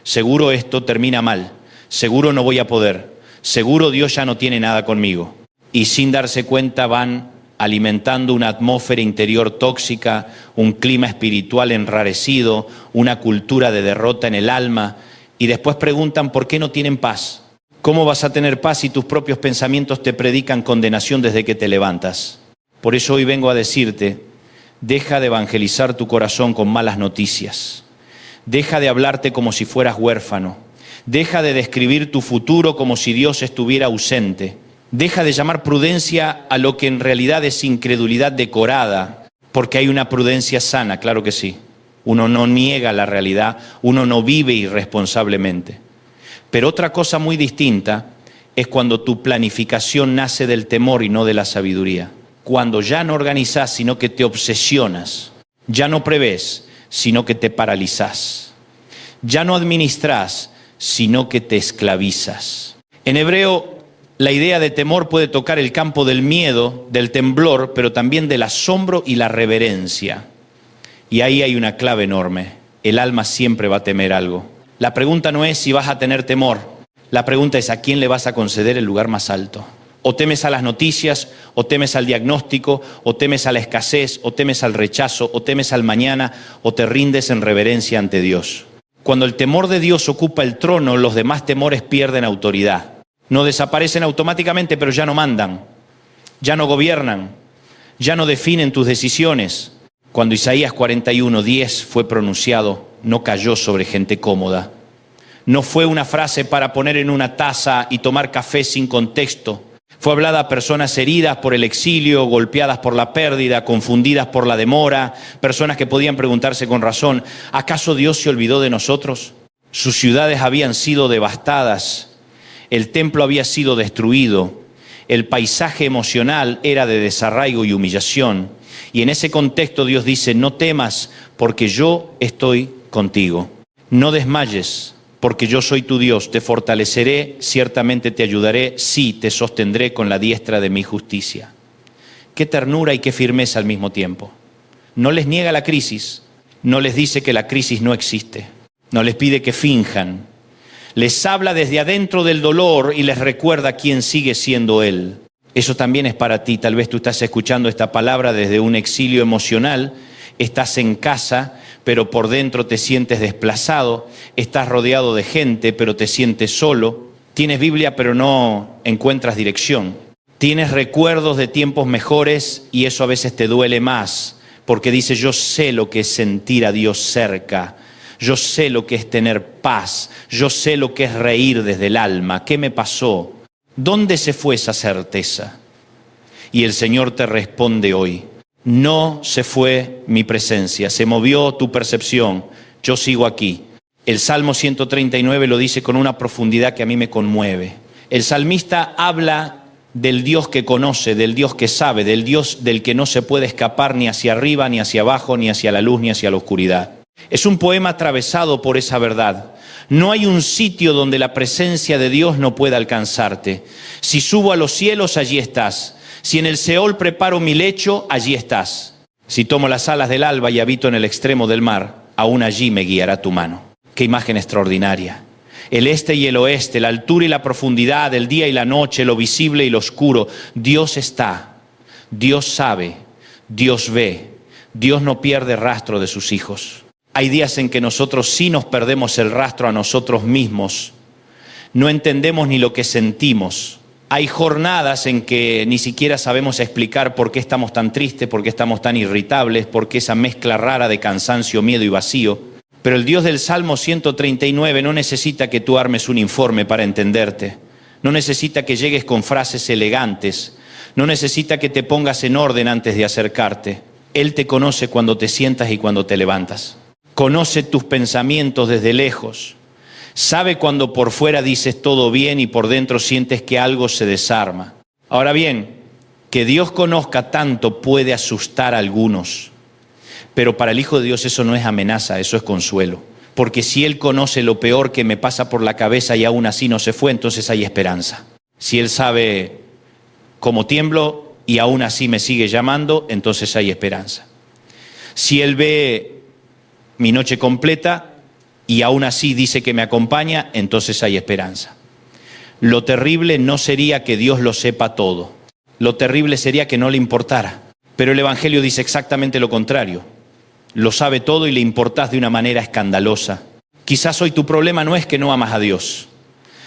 seguro esto termina mal, seguro no voy a poder, seguro Dios ya no tiene nada conmigo. Y sin darse cuenta van alimentando una atmósfera interior tóxica, un clima espiritual enrarecido, una cultura de derrota en el alma, y después preguntan por qué no tienen paz. ¿Cómo vas a tener paz si tus propios pensamientos te predican condenación desde que te levantas? Por eso hoy vengo a decirte, deja de evangelizar tu corazón con malas noticias. Deja de hablarte como si fueras huérfano. Deja de describir tu futuro como si Dios estuviera ausente. Deja de llamar prudencia a lo que en realidad es incredulidad decorada, porque hay una prudencia sana, claro que sí. Uno no niega la realidad, uno no vive irresponsablemente. Pero otra cosa muy distinta es cuando tu planificación nace del temor y no de la sabiduría. Cuando ya no organizás, sino que te obsesionas. Ya no prevés, sino que te paralizás. Ya no administrás, sino que te esclavizas. En hebreo, la idea de temor puede tocar el campo del miedo, del temblor, pero también del asombro y la reverencia. Y ahí hay una clave enorme. El alma siempre va a temer algo. La pregunta no es si vas a tener temor. La pregunta es a quién le vas a conceder el lugar más alto. O temes a las noticias, o temes al diagnóstico, o temes a la escasez, o temes al rechazo, o temes al mañana, o te rindes en reverencia ante Dios. Cuando el temor de Dios ocupa el trono, los demás temores pierden autoridad. No desaparecen automáticamente, pero ya no mandan, ya no gobiernan, ya no definen tus decisiones. Cuando Isaías 41:10 fue pronunciado, no cayó sobre gente cómoda. No fue una frase para poner en una taza y tomar café sin contexto. Fue hablada a personas heridas por el exilio, golpeadas por la pérdida, confundidas por la demora, personas que podían preguntarse con razón, ¿acaso Dios se olvidó de nosotros? Sus ciudades habían sido devastadas, el templo había sido destruido, el paisaje emocional era de desarraigo y humillación. Y en ese contexto Dios dice, no temas porque yo estoy contigo. No desmayes porque yo soy tu Dios, te fortaleceré, ciertamente te ayudaré, sí, te sostendré con la diestra de mi justicia. Qué ternura y qué firmeza al mismo tiempo. No les niega la crisis, no les dice que la crisis no existe, no les pide que finjan. Les habla desde adentro del dolor y les recuerda quién sigue siendo Él. Eso también es para ti. Tal vez tú estás escuchando esta palabra desde un exilio emocional, estás en casa, pero por dentro te sientes desplazado, estás rodeado de gente, pero te sientes solo, tienes Biblia, pero no encuentras dirección, tienes recuerdos de tiempos mejores y eso a veces te duele más, porque dices, yo sé lo que es sentir a Dios cerca, yo sé lo que es tener paz, yo sé lo que es reír desde el alma. ¿Qué me pasó? ¿Dónde se fue esa certeza? Y el Señor te responde hoy, no se fue mi presencia, se movió tu percepción, yo sigo aquí. El Salmo 139 lo dice con una profundidad que a mí me conmueve. El salmista habla del Dios que conoce, del Dios que sabe, del Dios del que no se puede escapar ni hacia arriba, ni hacia abajo, ni hacia la luz, ni hacia la oscuridad. Es un poema atravesado por esa verdad. No hay un sitio donde la presencia de Dios no pueda alcanzarte. Si subo a los cielos, allí estás. Si en el Seol preparo mi lecho, allí estás. Si tomo las alas del alba y habito en el extremo del mar, aún allí me guiará tu mano. Qué imagen extraordinaria. El este y el oeste, la altura y la profundidad, el día y la noche, lo visible y lo oscuro. Dios está, Dios sabe, Dios ve, Dios no pierde rastro de sus hijos. Hay días en que nosotros sí nos perdemos el rastro a nosotros mismos. No entendemos ni lo que sentimos. Hay jornadas en que ni siquiera sabemos explicar por qué estamos tan tristes, por qué estamos tan irritables, por qué esa mezcla rara de cansancio, miedo y vacío. Pero el Dios del Salmo 139 no necesita que tú armes un informe para entenderte. No necesita que llegues con frases elegantes. No necesita que te pongas en orden antes de acercarte. Él te conoce cuando te sientas y cuando te levantas. Conoce tus pensamientos desde lejos. Sabe cuando por fuera dices todo bien y por dentro sientes que algo se desarma. Ahora bien, que Dios conozca tanto puede asustar a algunos. Pero para el Hijo de Dios eso no es amenaza, eso es consuelo. Porque si Él conoce lo peor que me pasa por la cabeza y aún así no se fue, entonces hay esperanza. Si Él sabe cómo tiemblo y aún así me sigue llamando, entonces hay esperanza. Si Él ve mi noche completa y aún así dice que me acompaña, entonces hay esperanza. Lo terrible no sería que Dios lo sepa todo. Lo terrible sería que no le importara. Pero el Evangelio dice exactamente lo contrario. Lo sabe todo y le importás de una manera escandalosa. Quizás hoy tu problema no es que no amas a Dios.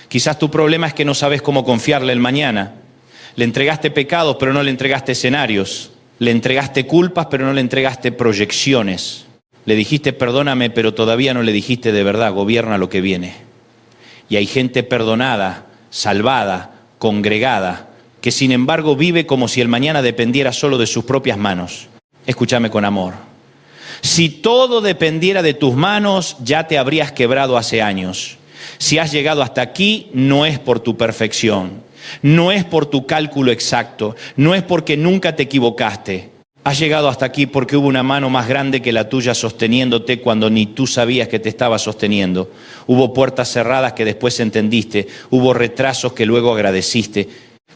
Quizás tu problema es que no sabes cómo confiarle el mañana. Le entregaste pecados, pero no le entregaste escenarios. Le entregaste culpas, pero no le entregaste proyecciones. Le dijiste perdóname, pero todavía no le dijiste de verdad, gobierna lo que viene. Y hay gente perdonada, salvada, congregada, que sin embargo vive como si el mañana dependiera solo de sus propias manos. Escúchame con amor. Si todo dependiera de tus manos, ya te habrías quebrado hace años. Si has llegado hasta aquí, no es por tu perfección, no es por tu cálculo exacto, no es porque nunca te equivocaste. Has llegado hasta aquí porque hubo una mano más grande que la tuya sosteniéndote cuando ni tú sabías que te estaba sosteniendo. Hubo puertas cerradas que después entendiste, hubo retrasos que luego agradeciste.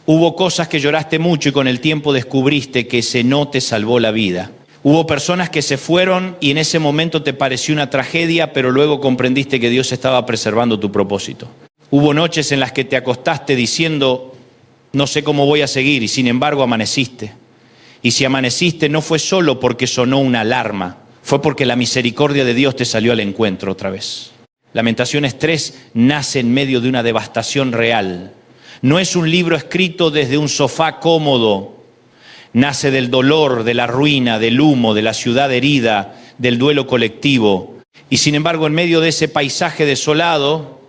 Hubo cosas que lloraste mucho y con el tiempo descubriste que ese no te salvó la vida. Hubo personas que se fueron y en ese momento te pareció una tragedia, pero luego comprendiste que Dios estaba preservando tu propósito. Hubo noches en las que te acostaste diciendo, no sé cómo voy a seguir, y sin embargo amaneciste. Y si amaneciste no fue solo porque sonó una alarma, fue porque la misericordia de Dios te salió al encuentro otra vez. Lamentaciones 3 nace en medio de una devastación real. No es un libro escrito desde un sofá cómodo. Nace del dolor, de la ruina, del humo, de la ciudad herida, del duelo colectivo. Y sin embargo, en medio de ese paisaje desolado,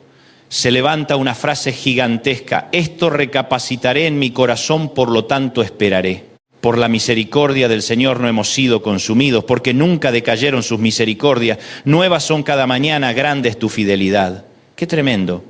se levanta una frase gigantesca. Esto recapacitaré en mi corazón, por lo tanto esperaré. Por la misericordia del Señor no hemos sido consumidos, porque nunca decayeron sus misericordias. Nuevas son cada mañana, grande es tu fidelidad. Qué tremendo.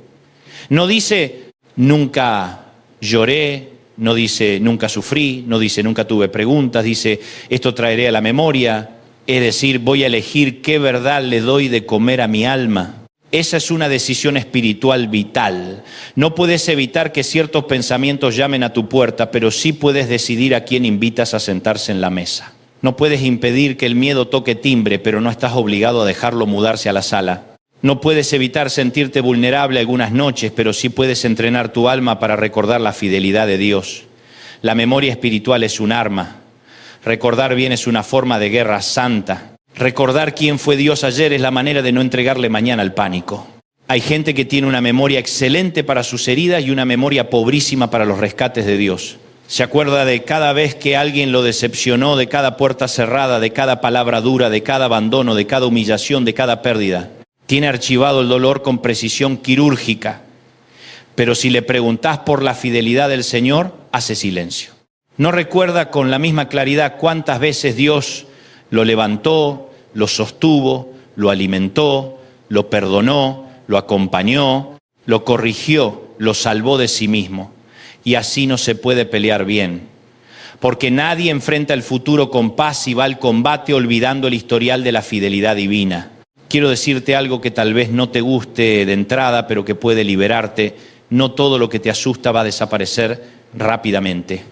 No dice, nunca lloré, no dice, nunca sufrí, no dice, nunca tuve preguntas, dice, esto traeré a la memoria, es decir, voy a elegir qué verdad le doy de comer a mi alma. Esa es una decisión espiritual vital. No puedes evitar que ciertos pensamientos llamen a tu puerta, pero sí puedes decidir a quién invitas a sentarse en la mesa. No puedes impedir que el miedo toque timbre, pero no estás obligado a dejarlo mudarse a la sala. No puedes evitar sentirte vulnerable algunas noches, pero sí puedes entrenar tu alma para recordar la fidelidad de Dios. La memoria espiritual es un arma. Recordar bien es una forma de guerra santa. Recordar quién fue Dios ayer es la manera de no entregarle mañana al pánico. Hay gente que tiene una memoria excelente para sus heridas y una memoria pobrísima para los rescates de Dios. Se acuerda de cada vez que alguien lo decepcionó, de cada puerta cerrada, de cada palabra dura, de cada abandono, de cada humillación, de cada pérdida. Tiene archivado el dolor con precisión quirúrgica. Pero si le preguntás por la fidelidad del Señor, hace silencio. No recuerda con la misma claridad cuántas veces Dios lo levantó, lo sostuvo, lo alimentó, lo perdonó, lo acompañó, lo corrigió, lo salvó de sí mismo. Y así no se puede pelear bien. Porque nadie enfrenta el futuro con paz y va al combate olvidando el historial de la fidelidad divina. Quiero decirte algo que tal vez no te guste de entrada, pero que puede liberarte. No todo lo que te asusta va a desaparecer rápidamente.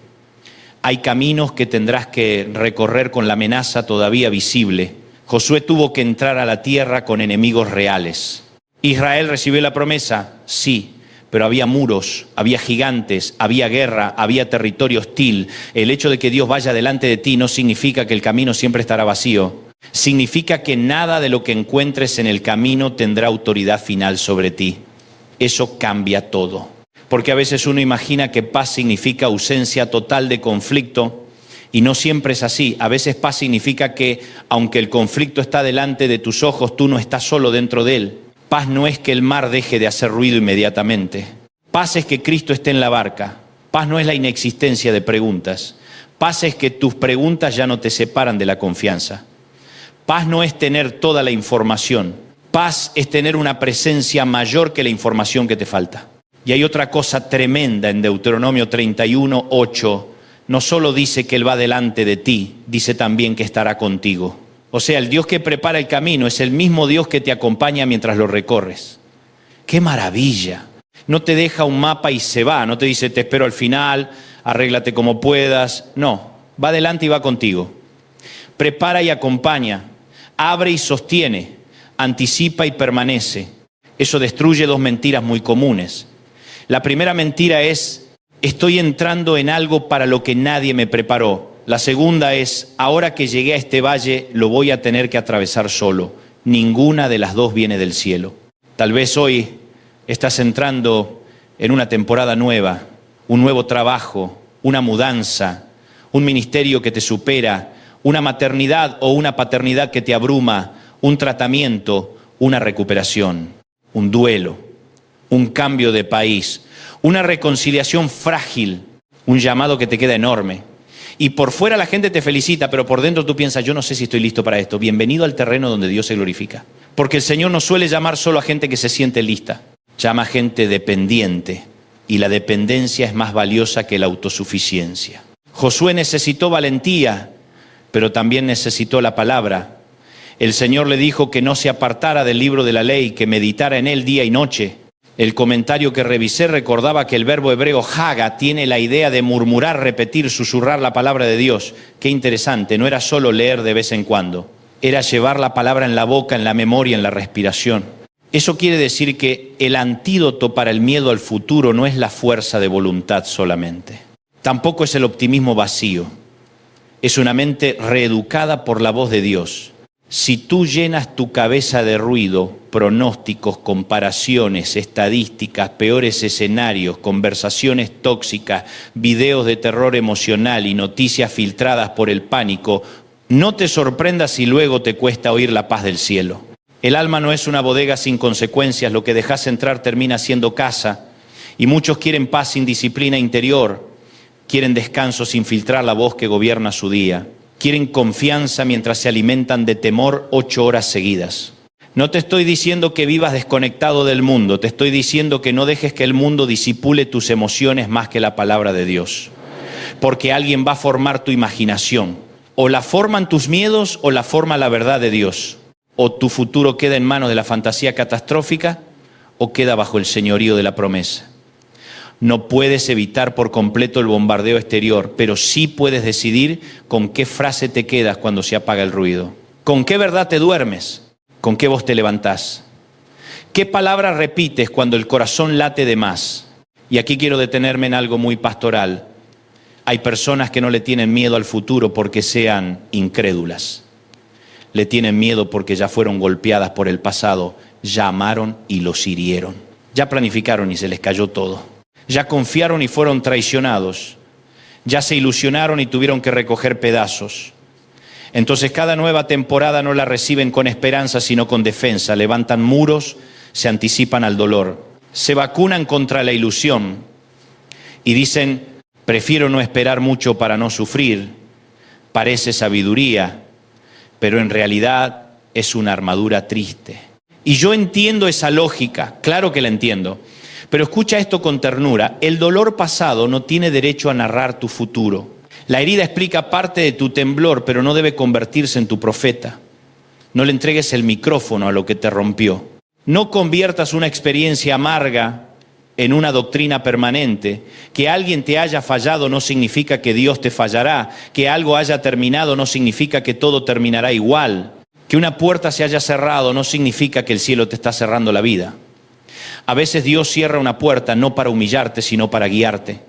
Hay caminos que tendrás que recorrer con la amenaza todavía visible. Josué tuvo que entrar a la tierra con enemigos reales. ¿Israel recibió la promesa? Sí, pero había muros, había gigantes, había guerra, había territorio hostil. El hecho de que Dios vaya delante de ti no significa que el camino siempre estará vacío. Significa que nada de lo que encuentres en el camino tendrá autoridad final sobre ti. Eso cambia todo. Porque a veces uno imagina que paz significa ausencia total de conflicto, y no siempre es así. A veces paz significa que, aunque el conflicto está delante de tus ojos, tú no estás solo dentro de él. Paz no es que el mar deje de hacer ruido inmediatamente. Paz es que Cristo esté en la barca. Paz no es la inexistencia de preguntas. Paz es que tus preguntas ya no te separan de la confianza. Paz no es tener toda la información. Paz es tener una presencia mayor que la información que te falta. Y hay otra cosa tremenda en Deuteronomio 31:8. No solo dice que Él va delante de ti, dice también que estará contigo. O sea, el Dios que prepara el camino es el mismo Dios que te acompaña mientras lo recorres. ¡Qué maravilla! No te deja un mapa y se va, no te dice te espero al final, arréglate como puedas. No, va delante y va contigo. Prepara y acompaña, abre y sostiene, anticipa y permanece. Eso destruye dos mentiras muy comunes. La primera mentira es: estoy entrando en algo para lo que nadie me preparó. La segunda es: ahora que llegué a este valle, lo voy a tener que atravesar solo. Ninguna de las dos viene del cielo. Tal vez hoy estás entrando en una temporada nueva, un nuevo trabajo, una mudanza, un ministerio que te supera, una maternidad o una paternidad que te abruma, un tratamiento, una recuperación, un duelo, un cambio de país, una reconciliación frágil, un llamado que te queda enorme. Y por fuera la gente te felicita, pero por dentro tú piensas: yo no sé si estoy listo para esto. Bienvenido al terreno donde Dios se glorifica. Porque el Señor no suele llamar solo a gente que se siente lista. Llama a gente dependiente. Y la dependencia es más valiosa que la autosuficiencia. Josué necesitó valentía, pero también necesitó la palabra. El Señor le dijo que no se apartara del libro de la ley, que meditara en él día y noche. El comentario que revisé recordaba que el verbo hebreo haga tiene la idea de murmurar, repetir, susurrar la palabra de Dios. Qué interesante, no era solo leer de vez en cuando, era llevar la palabra en la boca, en la memoria, en la respiración. Eso quiere decir que el antídoto para el miedo al futuro no es la fuerza de voluntad solamente. Tampoco es el optimismo vacío. Es una mente reeducada por la voz de Dios. Si tú llenas tu cabeza de ruido, pronósticos, comparaciones, estadísticas, peores escenarios, conversaciones tóxicas, videos de terror emocional y noticias filtradas por el pánico, no te sorprendas si luego te cuesta oír la paz del cielo. El alma no es una bodega sin consecuencias, lo que dejas entrar termina siendo casa, y muchos quieren paz sin disciplina interior, quieren descanso sin filtrar la voz que gobierna su día. Quieren confianza mientras se alimentan de temor 8 horas seguidas. No te estoy diciendo que vivas desconectado del mundo, te estoy diciendo que no dejes que el mundo disipule tus emociones más que la palabra de Dios. Porque alguien va a formar tu imaginación. O la forman tus miedos o la forma la verdad de Dios. O tu futuro queda en manos de la fantasía catastrófica o queda bajo el señorío de la promesa. No puedes evitar por completo el bombardeo exterior, pero sí puedes decidir con qué frase te quedas cuando se apaga el ruido. ¿Con qué verdad te duermes? ¿Con qué voz te levantás? ¿Qué palabra repites cuando el corazón late de más? Y aquí quiero detenerme en algo muy pastoral. Hay personas que no le tienen miedo al futuro porque sean incrédulas. Le tienen miedo porque ya fueron golpeadas por el pasado, ya amaron y los hirieron. Ya planificaron y se les cayó todo. Ya confiaron y fueron traicionados. Ya se ilusionaron y tuvieron que recoger pedazos. Entonces cada nueva temporada no la reciben con esperanza, sino con defensa. Levantan muros, se anticipan al dolor. Se vacunan contra la ilusión y dicen: prefiero no esperar mucho para no sufrir. Parece sabiduría, pero en realidad es una armadura triste. Y yo entiendo esa lógica, claro que la entiendo. Pero escucha esto con ternura. El dolor pasado no tiene derecho a narrar tu futuro. La herida explica parte de tu temblor, pero no debe convertirse en tu profeta. No le entregues el micrófono a lo que te rompió. No conviertas una experiencia amarga en una doctrina permanente. Que alguien te haya fallado no significa que Dios te fallará. Que algo haya terminado no significa que todo terminará igual. Que una puerta se haya cerrado no significa que el cielo te está cerrando la vida. A veces Dios cierra una puerta no para humillarte, sino para guiarte.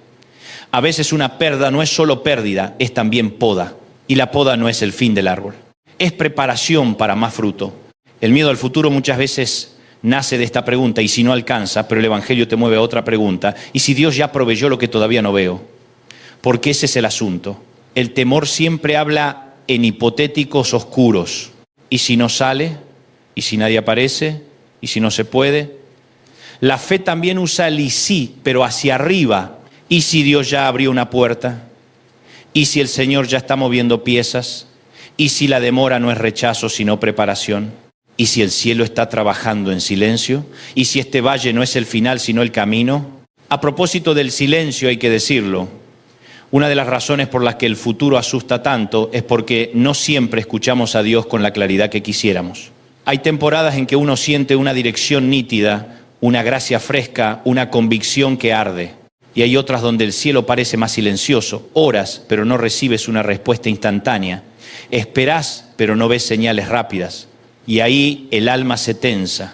A veces una pérdida no es solo pérdida, es también poda. Y la poda no es el fin del árbol. Es preparación para más fruto. El miedo al futuro muchas veces nace de esta pregunta, y si no alcanza, pero el Evangelio te mueve a otra pregunta, y si Dios ya proveyó lo que todavía no veo. Porque ese es el asunto. El temor siempre habla en hipotéticos oscuros. ¿Y si no sale? ¿Y si nadie aparece? ¿Y si no se puede? La fe también usa el y sí, pero hacia arriba. ¿Y si Dios ya abrió una puerta? ¿Y si el Señor ya está moviendo piezas? ¿Y si la demora no es rechazo, sino preparación? ¿Y si el cielo está trabajando en silencio? ¿Y si este valle no es el final, sino el camino? A propósito del silencio, hay que decirlo. Una de las razones por las que el futuro asusta tanto es porque no siempre escuchamos a Dios con la claridad que quisiéramos. Hay temporadas en que uno siente una dirección nítida, una gracia fresca, una convicción que arde. Y hay otras donde el cielo parece más silencioso, oras, pero no recibes una respuesta instantánea. Esperás, pero no ves señales rápidas. Y ahí el alma se tensa,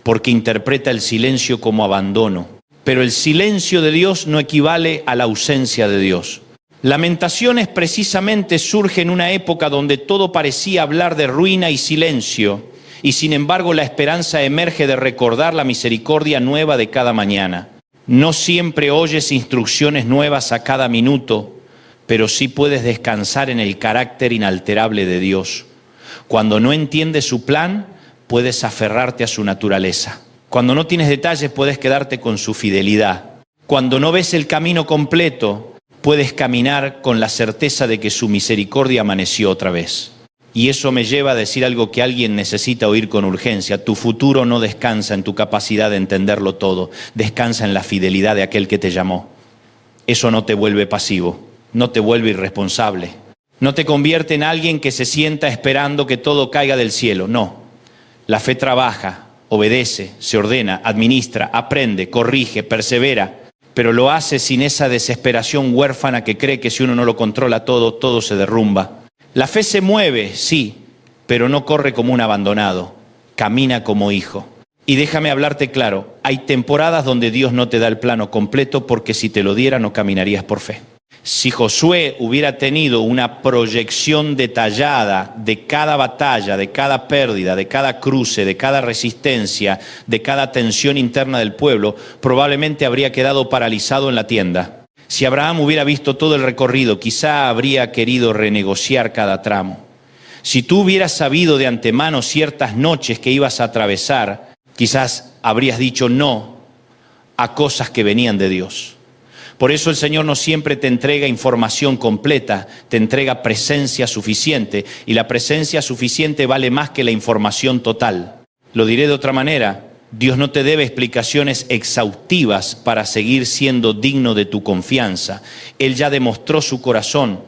porque interpreta el silencio como abandono. Pero el silencio de Dios no equivale a la ausencia de Dios. Lamentaciones precisamente surge en una época donde todo parecía hablar de ruina y silencio, y sin embargo la esperanza emerge de recordar la misericordia nueva de cada mañana. No siempre oyes instrucciones nuevas a cada minuto, pero sí puedes descansar en el carácter inalterable de Dios. Cuando no entiendes su plan, puedes aferrarte a su naturaleza. Cuando no tienes detalles, puedes quedarte con su fidelidad. Cuando no ves el camino completo, puedes caminar con la certeza de que su misericordia amaneció otra vez. Y eso me lleva a decir algo que alguien necesita oír con urgencia. Tu futuro no descansa en tu capacidad de entenderlo todo. Descansa en la fidelidad de aquel que te llamó. Eso no te vuelve pasivo, no te vuelve irresponsable. No te convierte en alguien que se sienta esperando que todo caiga del cielo. No. La fe trabaja, obedece, se ordena, administra, aprende, corrige, persevera, pero lo hace sin esa desesperación huérfana que cree que si uno no lo controla todo, todo se derrumba. La fe se mueve, sí, pero no corre como un abandonado, camina como hijo. Y déjame hablarte claro, hay temporadas donde Dios no te da el plano completo porque si te lo diera no caminarías por fe. Si Josué hubiera tenido una proyección detallada de cada batalla, de cada pérdida, de cada cruce, de cada resistencia, de cada tensión interna del pueblo, probablemente habría quedado paralizado en la tienda. Si Abraham hubiera visto todo el recorrido, quizá habría querido renegociar cada tramo. Si tú hubieras sabido de antemano ciertas noches que ibas a atravesar, quizás habrías dicho no a cosas que venían de Dios. Por eso el Señor no siempre te entrega información completa, te entrega presencia suficiente, y la presencia suficiente vale más que la información total. Lo diré de otra manera, Dios no te debe explicaciones exhaustivas para seguir siendo digno de tu confianza. Él ya demostró su corazón,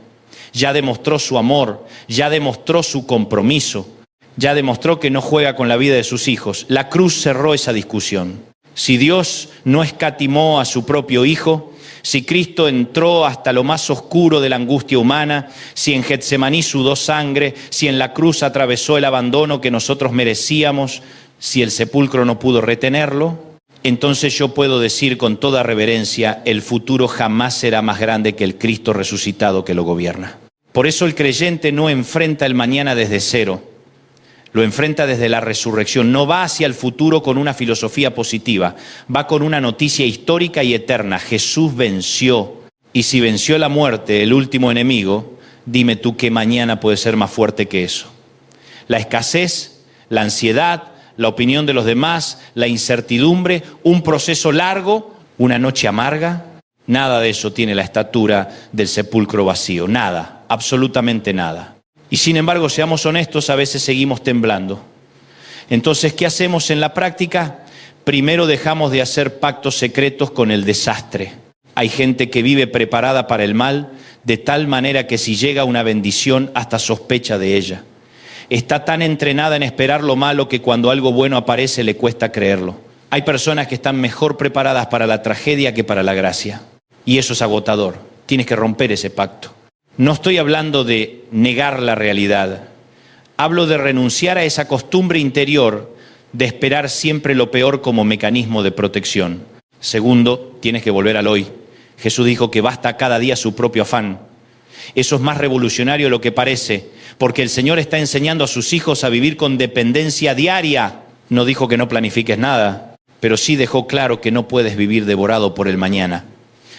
ya demostró su amor, ya demostró su compromiso, ya demostró que no juega con la vida de sus hijos. La cruz cerró esa discusión. Si Dios no escatimó a su propio Hijo, si Cristo entró hasta lo más oscuro de la angustia humana, si en Getsemaní sudó sangre, si en la cruz atravesó el abandono que nosotros merecíamos, si el sepulcro no pudo retenerlo, entonces yo puedo decir con toda reverencia, el futuro jamás será más grande que el Cristo resucitado que lo gobierna. Por eso el creyente no enfrenta el mañana desde cero, lo enfrenta desde la resurrección. No va hacia el futuro con una filosofía positiva, va con una noticia histórica y eterna. Jesús venció, y si venció la muerte, el último enemigo, dime tú qué mañana puede ser más fuerte que eso. La escasez, la ansiedad, la opinión de los demás, la incertidumbre, un proceso largo, una noche amarga, nada de eso tiene la estatura del sepulcro vacío, nada, absolutamente nada. Y sin embargo, seamos honestos, a veces seguimos temblando. Entonces, ¿qué hacemos en la práctica? Primero dejamos de hacer pactos secretos con el desastre. Hay gente que vive preparada para el mal, de tal manera que si llega una bendición, hasta sospecha de ella. Está tan entrenada en esperar lo malo que cuando algo bueno aparece le cuesta creerlo. Hay personas que están mejor preparadas para la tragedia que para la gracia. Y eso es agotador. Tienes que romper ese pacto. No estoy hablando de negar la realidad. Hablo de renunciar a esa costumbre interior de esperar siempre lo peor como mecanismo de protección. Segundo, tienes que volver al hoy. Jesús dijo que basta cada día su propio afán. Eso es más revolucionario de lo que parece, porque el Señor está enseñando a sus hijos a vivir con dependencia diaria. No dijo que no planifiques nada, pero sí dejó claro que no puedes vivir devorado por el mañana.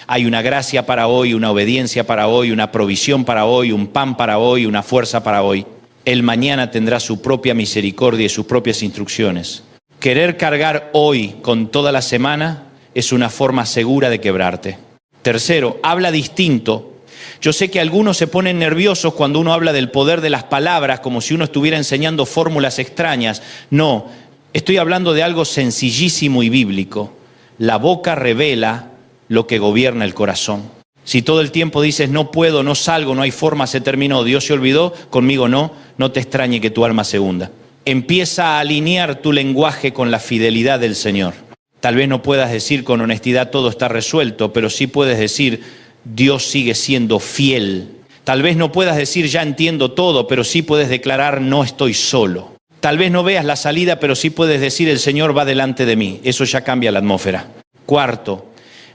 Hay una gracia para hoy, una obediencia para hoy, una provisión para hoy, un pan para hoy, una fuerza para hoy. El mañana tendrá su propia misericordia y sus propias instrucciones. Querer cargar hoy con toda la semana es una forma segura de quebrarte. Tercero, habla distinto. Yo sé que algunos se ponen nerviosos cuando uno habla del poder de las palabras, como si uno estuviera enseñando fórmulas extrañas. No, estoy hablando de algo sencillísimo y bíblico. La boca revela lo que gobierna el corazón. Si todo el tiempo dices, no puedo, no salgo, no hay forma, se terminó, Dios se olvidó, conmigo no te extrañe que tu alma se hunda. Empieza a alinear tu lenguaje con la fidelidad del Señor. Tal vez no puedas decir con honestidad todo está resuelto, pero sí puedes decir, Dios sigue siendo fiel. Tal vez no puedas decir ya entiendo todo, pero sí puedes declarar no estoy solo. Tal vez no veas la salida, pero sí puedes decir el Señor va delante de mí. Eso ya cambia la atmósfera. Cuarto,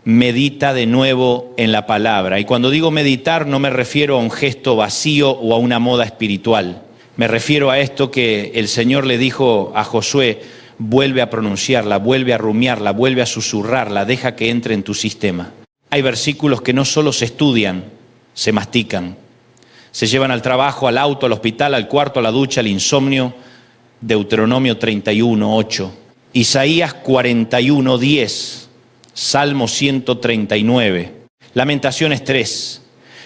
medita de nuevo en la palabra. Y cuando digo meditar no me refiero a un gesto vacío o a una moda espiritual. Me refiero a esto que el Señor le dijo a Josué, vuelve a pronunciarla, vuelve a rumiarla, vuelve a susurrarla, deja que entre en tu sistema. Hay versículos que no solo se estudian, se mastican. Se llevan al trabajo, al auto, al hospital, al cuarto, a la ducha, al insomnio. Deuteronomio 31:8. Isaías 41:10. Salmo 139. Lamentaciones 3.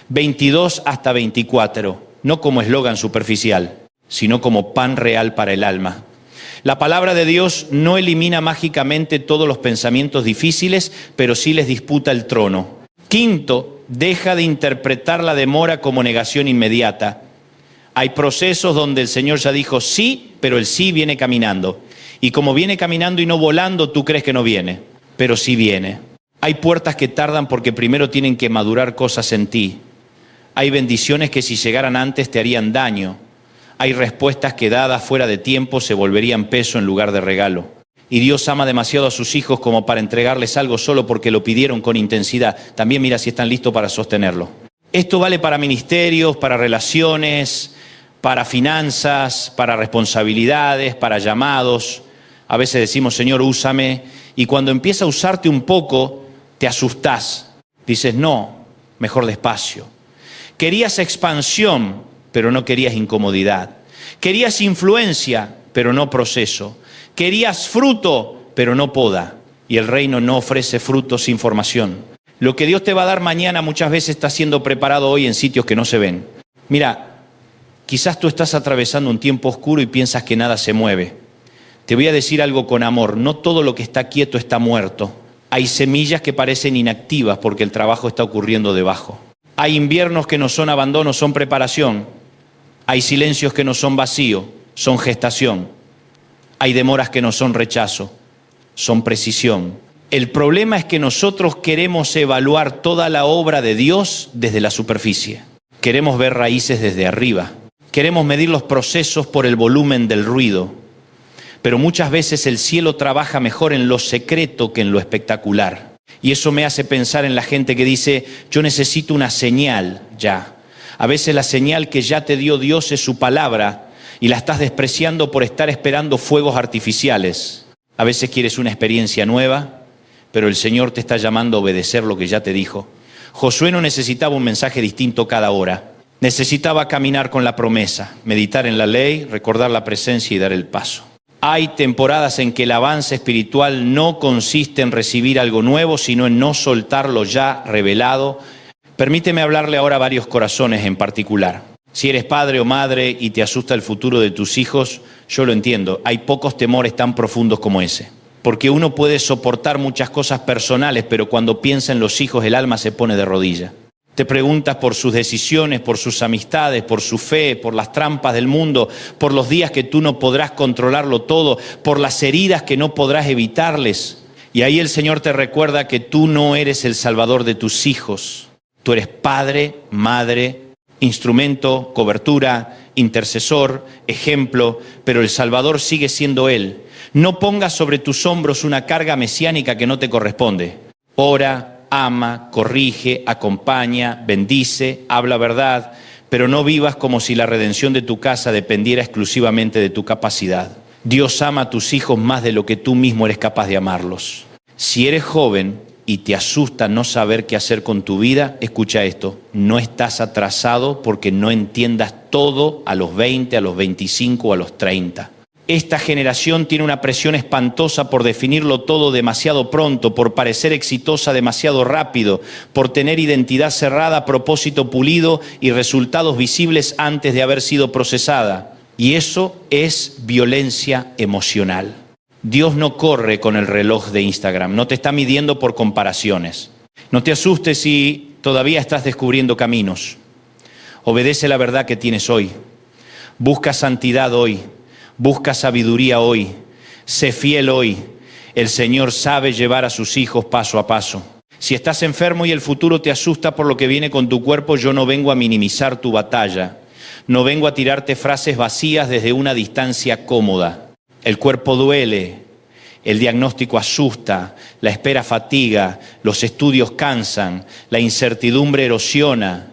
22 hasta 24. No como eslogan superficial, sino como pan real para el alma. La palabra de Dios no elimina mágicamente todos los pensamientos difíciles, pero sí les disputa el trono. Quinto, deja de interpretar la demora como negación inmediata. Hay procesos donde el Señor ya dijo sí, pero el sí viene caminando. Y como viene caminando y no volando, tú crees que no viene, pero sí viene. Hay puertas que tardan porque primero tienen que madurar cosas en ti. Hay bendiciones que si llegaran antes te harían daño. Hay respuestas que dadas fuera de tiempo se volverían peso en lugar de regalo. Y Dios ama demasiado a sus hijos como para entregarles algo solo porque lo pidieron con intensidad. También mira si están listos para sostenerlo. Esto vale para ministerios, para relaciones, para finanzas, para responsabilidades, para llamados. A veces decimos, Señor, úsame. Y cuando empieza a usarte un poco, te asustás. Dices, no, mejor despacio. Querías expansión, pero no querías incomodidad. Querías influencia, pero no proceso. Querías fruto, pero no poda. Y el reino no ofrece frutos sin formación. Lo que Dios te va a dar mañana muchas veces está siendo preparado hoy en sitios que no se ven. Mira, quizás tú estás atravesando un tiempo oscuro y piensas que nada se mueve. Te voy a decir algo con amor. No todo lo que está quieto está muerto. Hay semillas que parecen inactivas porque el trabajo está ocurriendo debajo. Hay inviernos que no son abandono, son preparación. Hay silencios que no son vacío, son gestación. Hay demoras que no son rechazo, son precisión. El problema es que nosotros queremos evaluar toda la obra de Dios desde la superficie. Queremos ver raíces desde arriba. Queremos medir los procesos por el volumen del ruido. Pero muchas veces el cielo trabaja mejor en lo secreto que en lo espectacular. Y eso me hace pensar en la gente que dice, yo necesito una señal ya. A veces la señal que ya te dio Dios es su palabra y la estás despreciando por estar esperando fuegos artificiales. A veces quieres una experiencia nueva, pero el Señor te está llamando a obedecer lo que ya te dijo. Josué no necesitaba un mensaje distinto cada hora. Necesitaba caminar con la promesa, meditar en la ley, recordar la presencia y dar el paso. Hay temporadas en que el avance espiritual no consiste en recibir algo nuevo, sino en no soltar lo ya revelado. Permíteme hablarle ahora a varios corazones en particular. Si eres padre o madre y te asusta el futuro de tus hijos, yo lo entiendo. Hay pocos temores tan profundos como ese. Porque uno puede soportar muchas cosas personales, pero cuando piensa en los hijos, el alma se pone de rodillas. Te preguntas por sus decisiones, por sus amistades, por su fe, por las trampas del mundo, por los días que tú no podrás controlarlo todo, por las heridas que no podrás evitarles. Y ahí el Señor te recuerda que tú no eres el salvador de tus hijos. Tú eres padre, madre, instrumento, cobertura, intercesor, ejemplo, pero el Salvador sigue siendo Él. No pongas sobre tus hombros una carga mesiánica que no te corresponde. Ora, ama, corrige, acompaña, bendice, habla verdad, pero no vivas como si la redención de tu casa dependiera exclusivamente de tu capacidad. Dios ama a tus hijos más de lo que tú mismo eres capaz de amarlos. Si eres joven y te asusta no saber qué hacer con tu vida, escucha esto: no estás atrasado porque no entiendas todo a los 20, a los 25 o a los 30. Esta generación tiene una presión espantosa por definirlo todo demasiado pronto, por parecer exitosa demasiado rápido, por tener identidad cerrada, propósito pulido y resultados visibles antes de haber sido procesada. Y eso es violencia emocional. Dios no corre con el reloj de Instagram, no te está midiendo por comparaciones. No te asustes si todavía estás descubriendo caminos. Obedece la verdad que tienes hoy. Busca santidad hoy. Busca sabiduría hoy. Sé fiel hoy. El Señor sabe llevar a sus hijos paso a paso. Si estás enfermo y el futuro te asusta por lo que viene con tu cuerpo, yo no vengo a minimizar tu batalla. No vengo a tirarte frases vacías desde una distancia cómoda. El cuerpo duele, el diagnóstico asusta, la espera fatiga, los estudios cansan, la incertidumbre erosiona,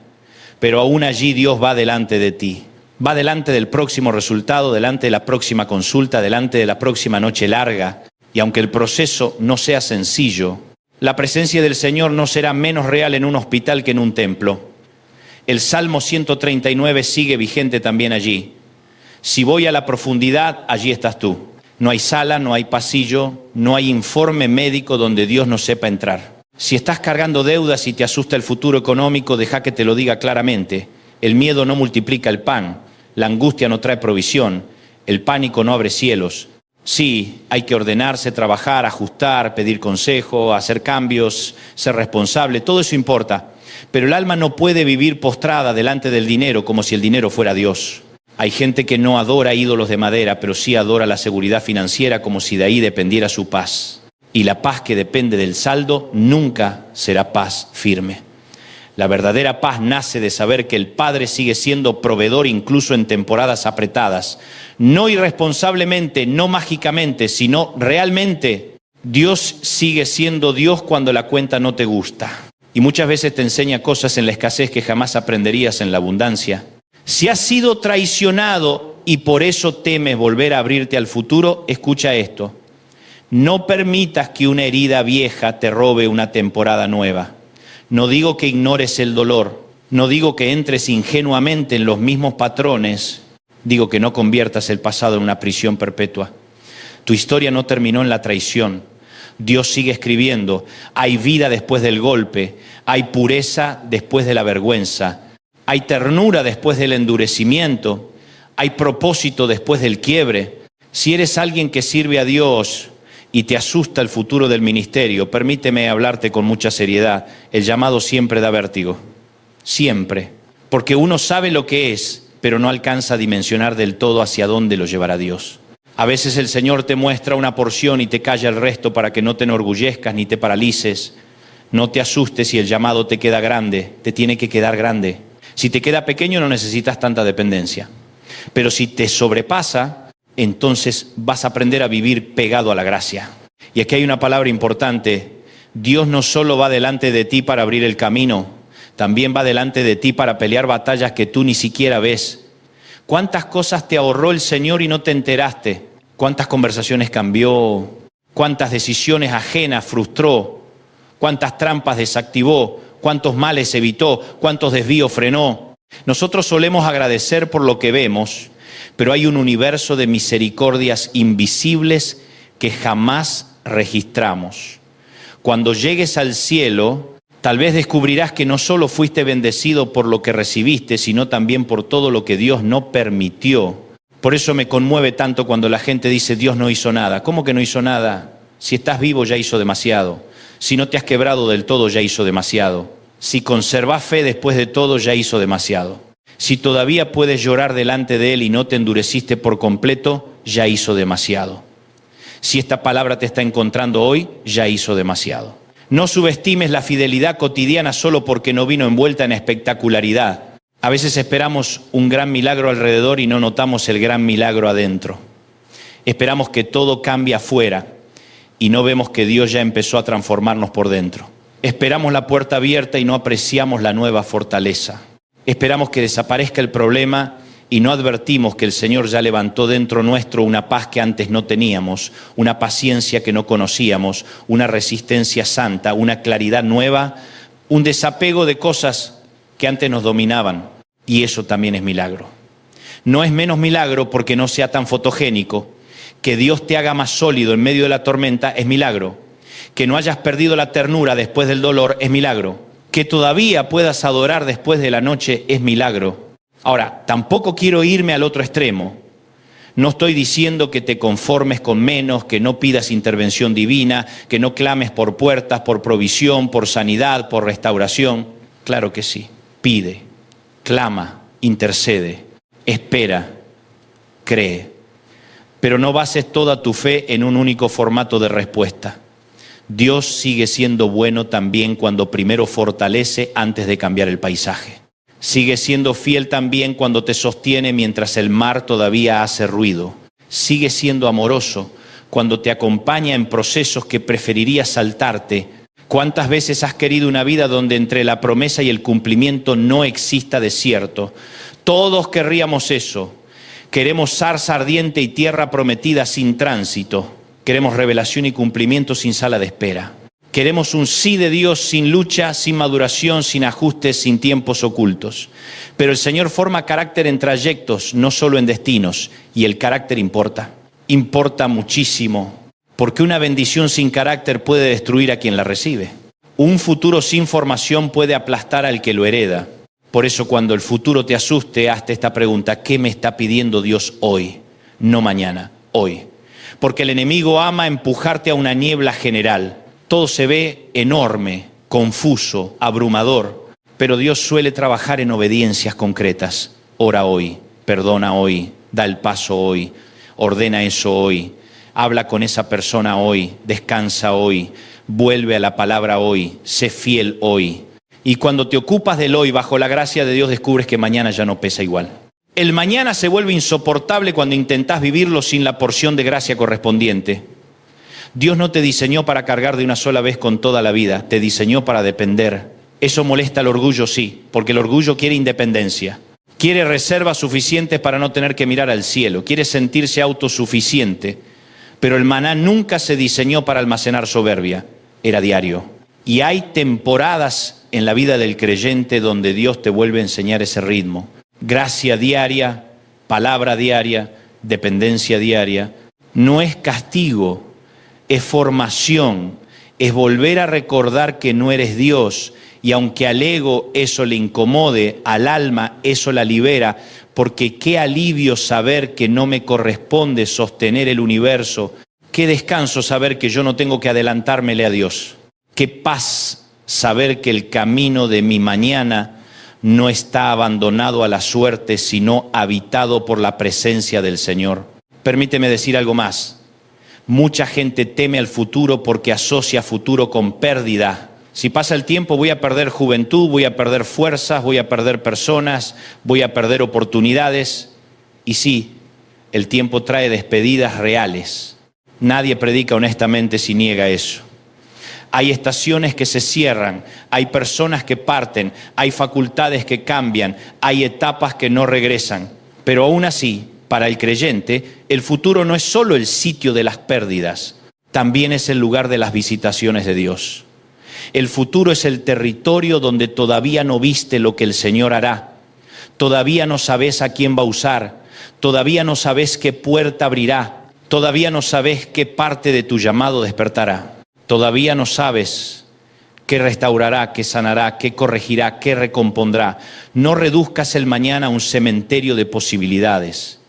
pero aún allí Dios va delante de ti. Va delante del próximo resultado, delante de la próxima consulta, delante de la próxima noche larga. Y aunque el proceso no sea sencillo, la presencia del Señor no será menos real en un hospital que en un templo. El Salmo 139 sigue vigente también allí. Si voy a la profundidad, allí estás tú. No hay sala, no hay pasillo, no hay informe médico donde Dios no sepa entrar. Si estás cargando deudas y te asusta el futuro económico, deja que te lo diga claramente. El miedo no multiplica el pan, la angustia no trae provisión, el pánico no abre cielos. Sí, hay que ordenarse, trabajar, ajustar, pedir consejo, hacer cambios, ser responsable, todo eso importa. Pero el alma no puede vivir postrada delante del dinero como si el dinero fuera Dios. Hay gente que no adora ídolos de madera, pero sí adora la seguridad financiera como si de ahí dependiera su paz. Y la paz que depende del saldo nunca será paz firme. La verdadera paz nace de saber que el Padre sigue siendo proveedor incluso en temporadas apretadas. No irresponsablemente, no mágicamente, sino realmente. Dios sigue siendo Dios cuando la cuenta no te gusta. Y muchas veces te enseña cosas en la escasez que jamás aprenderías en la abundancia. Si has sido traicionado y por eso temes volver a abrirte al futuro, escucha esto. No permitas que una herida vieja te robe una temporada nueva. No digo que ignores el dolor, no digo que entres ingenuamente en los mismos patrones, digo que no conviertas el pasado en una prisión perpetua. Tu historia no terminó en la traición. Dios sigue escribiendo. Hay vida después del golpe, hay pureza después de la vergüenza, hay ternura después del endurecimiento, hay propósito después del quiebre. Si eres alguien que sirve a Dios y te asusta el futuro del ministerio, permíteme hablarte con mucha seriedad. El llamado siempre da vértigo, siempre, porque uno sabe lo que es, pero no alcanza a dimensionar del todo hacia dónde lo llevará Dios. A veces el Señor te muestra una porción y te calla el resto para que no te enorgullezcas ni te paralices. No te asustes si el llamado te queda grande, te tiene que quedar grande. Si te queda pequeño no necesitas tanta dependencia, pero si te sobrepasa, entonces vas a aprender a vivir pegado a la gracia. Y aquí hay una palabra importante. Dios no solo va delante de ti para abrir el camino, también va delante de ti para pelear batallas que tú ni siquiera ves. ¿Cuántas cosas te ahorró el Señor y no te enteraste? ¿Cuántas conversaciones cambió? ¿Cuántas decisiones ajenas frustró? ¿Cuántas trampas desactivó? ¿Cuántos males evitó? ¿Cuántos desvíos frenó? Nosotros solemos agradecer por lo que vemos, pero hay un universo de misericordias invisibles que jamás registramos. Cuando llegues al cielo, tal vez descubrirás que no solo fuiste bendecido por lo que recibiste, sino también por todo lo que Dios no permitió. Por eso me conmueve tanto cuando la gente dice Dios no hizo nada. ¿Cómo que no hizo nada? Si estás vivo ya hizo demasiado. Si no te has quebrado del todo ya hizo demasiado. Si conservás fe después de todo ya hizo demasiado. Si todavía puedes llorar delante de Él y no te endureciste por completo, ya hizo demasiado. Si esta palabra te está encontrando hoy, ya hizo demasiado. No subestimes la fidelidad cotidiana solo porque no vino envuelta en espectacularidad. A veces esperamos un gran milagro alrededor y no notamos el gran milagro adentro. Esperamos que todo cambie afuera y no vemos que Dios ya empezó a transformarnos por dentro. Esperamos la puerta abierta y no apreciamos la nueva fortaleza. Esperamos que desaparezca el problema y no advertimos que el Señor ya levantó dentro nuestro una paz que antes no teníamos, una paciencia que no conocíamos, una resistencia santa, una claridad nueva, un desapego de cosas que antes nos dominaban. Y eso también es milagro. No es menos milagro porque no sea tan fotogénico. Que Dios te haga más sólido en medio de la tormenta es milagro. Que no hayas perdido la ternura después del dolor es milagro. Que todavía puedas adorar después de la noche es milagro. Ahora, tampoco quiero irme al otro extremo. No estoy diciendo que te conformes con menos, que no pidas intervención divina, que no clames por puertas, por provisión, por sanidad, por restauración. Claro que sí. Pide, clama, intercede, espera, cree. Pero no bases toda tu fe en un único formato de respuesta. Dios sigue siendo bueno también cuando primero fortalece antes de cambiar el paisaje. Sigue siendo fiel también cuando te sostiene mientras el mar todavía hace ruido. Sigue siendo amoroso cuando te acompaña en procesos que preferirías saltarte. ¿Cuántas veces has querido una vida donde entre la promesa y el cumplimiento no exista desierto? Todos querríamos eso. Queremos zarza ardiente y tierra prometida sin tránsito. Queremos revelación y cumplimiento sin sala de espera. Queremos un sí de Dios sin lucha, sin maduración, sin ajustes, sin tiempos ocultos. Pero el Señor forma carácter en trayectos, no solo en destinos. Y el carácter importa. Importa muchísimo. Porque una bendición sin carácter puede destruir a quien la recibe. Un futuro sin formación puede aplastar al que lo hereda. Por eso cuando el futuro te asuste, hazte esta pregunta: ¿qué me está pidiendo Dios hoy? No mañana, hoy. Porque el enemigo ama empujarte a una niebla general. Todo se ve enorme, confuso, abrumador, pero Dios suele trabajar en obediencias concretas. Ora hoy, perdona hoy, da el paso hoy, ordena eso hoy, habla con esa persona hoy, descansa hoy, vuelve a la palabra hoy, sé fiel hoy. Y cuando te ocupas del hoy bajo la gracia de Dios, descubres que mañana ya no pesa igual. El mañana se vuelve insoportable cuando intentás vivirlo sin la porción de gracia correspondiente. Dios no te diseñó para cargar de una sola vez con toda la vida, te diseñó para depender. Eso molesta al orgullo, sí, porque el orgullo quiere independencia. Quiere reservas suficientes para no tener que mirar al cielo, quiere sentirse autosuficiente. Pero el maná nunca se diseñó para almacenar soberbia, era diario. Y hay temporadas en la vida del creyente donde Dios te vuelve a enseñar ese ritmo. Gracia diaria, palabra diaria, dependencia diaria. No es castigo, es formación, es volver a recordar que no eres Dios. Y aunque al ego eso le incomode, al alma eso la libera, porque qué alivio saber que no me corresponde sostener el universo. Qué descanso saber que yo no tengo que adelantármele a Dios. Qué paz saber que el camino de mi mañana no está abandonado a la suerte, sino habitado por la presencia del Señor. Permíteme decir algo más. Mucha gente teme al futuro porque asocia futuro con pérdida. Si pasa el tiempo voy a perder juventud, voy a perder fuerzas, voy a perder personas, voy a perder oportunidades. Y sí, el tiempo trae despedidas reales. Nadie predica honestamente si niega eso. Hay estaciones que se cierran, hay personas que parten, hay facultades que cambian, hay etapas que no regresan. Pero aún así, para el creyente, el futuro no es solo el sitio de las pérdidas, también es el lugar de las visitaciones de Dios. El futuro es el territorio donde todavía no viste lo que el Señor hará. Todavía no sabes a quién va a usar, todavía no sabes qué puerta abrirá, todavía no sabes qué parte de tu llamado despertará. Todavía no sabes qué restaurará, qué sanará, qué corregirá, qué recompondrá. No reduzcas el mañana a un cementerio de posibilidades.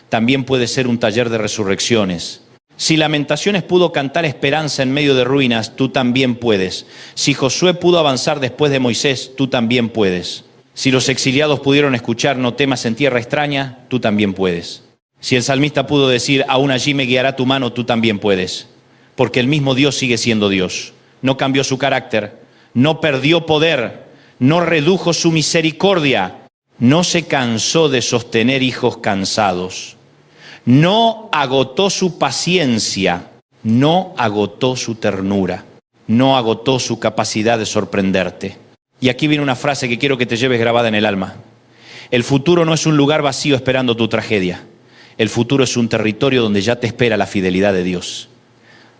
También puede ser un taller de resurrecciones. Si Lamentaciones pudo cantar esperanza en medio de ruinas, tú también puedes. Si Josué pudo avanzar después de Moisés, tú también puedes. Si los exiliados pudieron escuchar no temas en tierra extraña, tú también puedes. Si el salmista pudo decir aún allí me guiará tu mano, tú también puedes. Porque el mismo Dios sigue siendo Dios. No cambió su carácter, no perdió poder, no redujo su misericordia. No se cansó de sostener hijos cansados. No agotó su paciencia. No agotó su ternura. No agotó su capacidad de sorprenderte. Y aquí viene una frase que quiero que te lleves grabada en el alma. El futuro no es un lugar vacío esperando tu tragedia. El futuro es un territorio donde ya te espera la fidelidad de Dios.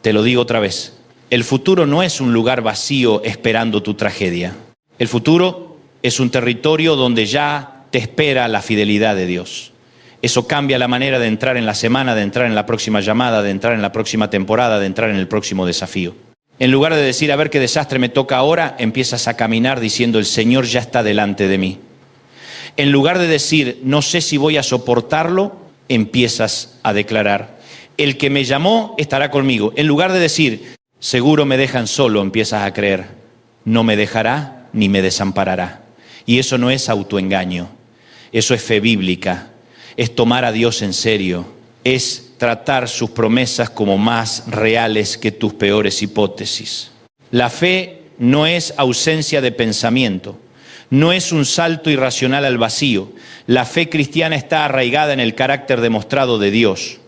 Te lo digo otra vez. El futuro no es un lugar vacío esperando tu tragedia. El futuro es un territorio donde ya te espera la fidelidad de Dios. Eso cambia la manera de entrar en la semana, de entrar en la próxima llamada, de entrar en la próxima temporada, de entrar en el próximo desafío. En lugar de decir, a ver qué desastre me toca ahora, empiezas a caminar diciendo, el Señor ya está delante de mí. En lugar de decir, no sé si voy a soportarlo, empiezas a declarar, el que me llamó estará conmigo. En lugar de decir, seguro me dejan solo, empiezas a creer, no me dejará ni me desamparará. Y eso no es autoengaño, eso es fe bíblica, es tomar a Dios en serio, es tratar sus promesas como más reales que tus peores hipótesis. La fe no es ausencia de pensamiento, no es un salto irracional al vacío. La fe cristiana está arraigada en el carácter demostrado de Dios.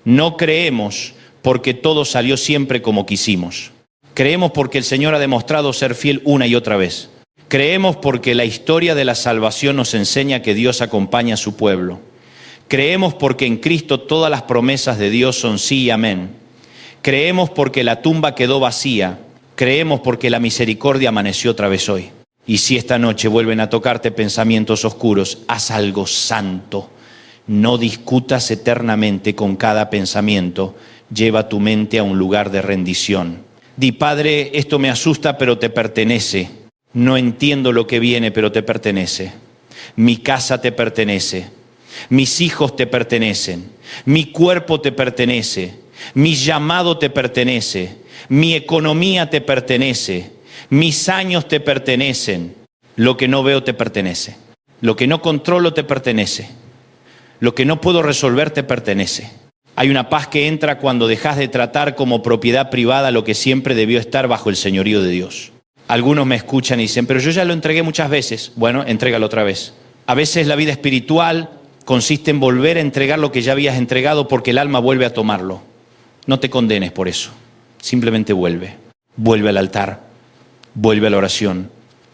No creemos porque todo salió siempre como quisimos. Creemos porque el Señor ha demostrado ser fiel una y otra vez. Creemos porque la historia de la salvación nos enseña que Dios acompaña a su pueblo. Creemos porque en Cristo todas las promesas de Dios son sí y amén. Creemos porque la tumba quedó vacía. Creemos porque la misericordia amaneció otra vez hoy. Y si esta noche vuelven a tocarte pensamientos oscuros, haz algo santo. No discutas eternamente con cada pensamiento. Lleva tu mente a un lugar de rendición. Di, Padre, esto me asusta, pero te pertenece. No entiendo lo que viene, pero te pertenece. Mi casa te pertenece. Mis hijos te pertenecen. Mi cuerpo te pertenece. Mi llamado te pertenece. Mi economía te pertenece. Mis años te pertenecen. Lo que no veo te pertenece. Lo que no controlo te pertenece. Lo que no puedo resolver te pertenece. Hay una paz que entra cuando dejas de tratar como propiedad privada lo que siempre debió estar bajo el señorío de Dios. Algunos me escuchan y dicen, pero yo ya lo entregué muchas veces. Bueno, entrégalo otra vez. A veces la vida espiritual consiste en volver a entregar lo que ya habías entregado porque el alma vuelve a tomarlo. No te condenes por eso. Simplemente vuelve. Vuelve al altar. Vuelve a la oración.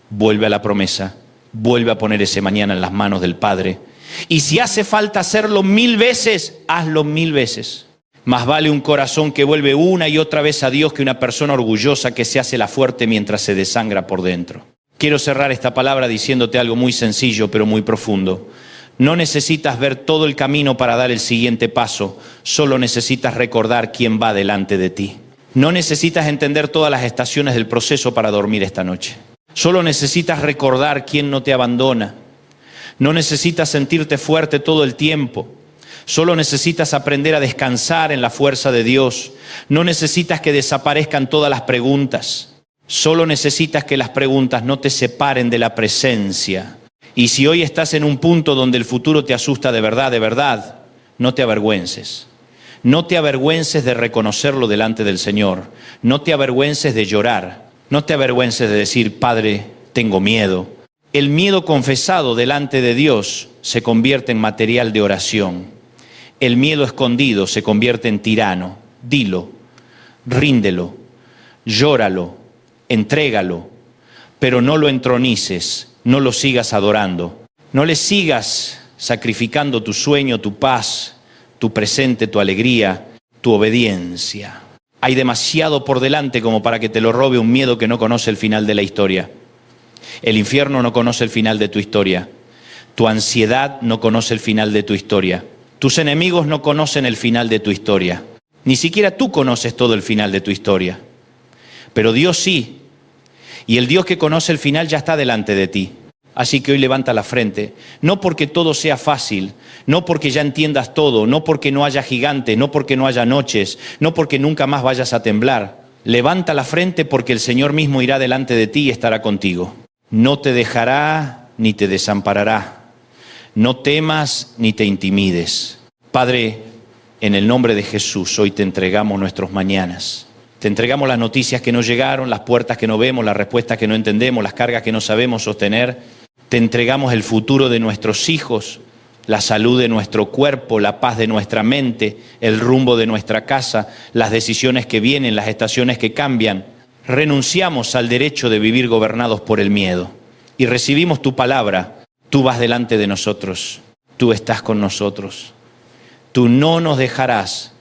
Vuelve a la promesa. Vuelve a poner ese mañana en las manos del Padre. Y si hace falta hacerlo 1000 veces, hazlo 1000 veces. Más vale un corazón que vuelve una y otra vez a Dios que una persona orgullosa que se hace la fuerte mientras se desangra por dentro. Quiero cerrar esta palabra diciéndote algo muy sencillo pero muy profundo. No necesitas ver todo el camino para dar el siguiente paso, solo necesitas recordar quién va delante de ti. No necesitas entender todas las estaciones del proceso para dormir esta noche. Solo necesitas recordar quién no te abandona. No necesitas sentirte fuerte todo el tiempo. Solo necesitas aprender a descansar en la fuerza de Dios. No necesitas que desaparezcan todas las preguntas. Solo necesitas que las preguntas no te separen de la presencia. Y si hoy estás en un punto donde el futuro te asusta de verdad, no te avergüences. No te avergüences de reconocerlo delante del Señor. No te avergüences de llorar. No te avergüences de decir, Padre, tengo miedo. El miedo confesado delante de Dios se convierte en material de oración. El miedo escondido se convierte en tirano. Dilo, ríndelo, llóralo, entrégalo, pero no lo entronices, no lo sigas adorando. No le sigas sacrificando tu sueño, tu paz, tu presente, tu alegría, tu obediencia. Hay demasiado por delante como para que te lo robe un miedo que no conoce el final de la historia. El infierno no conoce el final de tu historia. Tu ansiedad no conoce el final de tu historia. Tus enemigos no conocen el final de tu historia. Ni siquiera tú conoces todo el final de tu historia. Pero Dios sí. Y el Dios que conoce el final ya está delante de ti. Así que hoy levanta la frente, no porque todo sea fácil, no porque ya entiendas todo, no porque no haya gigantes, no porque no haya noches, no porque nunca más vayas a temblar. Levanta la frente porque el Señor mismo irá delante de ti y estará contigo. No te dejará ni te desamparará. No temas ni te intimides. Padre, en el nombre de Jesús, hoy te entregamos nuestros mañanas. Te entregamos las noticias que no llegaron, las puertas que no vemos, las respuestas que no entendemos, las cargas que no sabemos sostener. Te entregamos el futuro de nuestros hijos, la salud de nuestro cuerpo, la paz de nuestra mente, el rumbo de nuestra casa, las decisiones que vienen, las estaciones que cambian. Renunciamos al derecho de vivir gobernados por el miedo y recibimos tu palabra. Tú vas delante de nosotros, tú estás con nosotros. Tú no nos dejarás,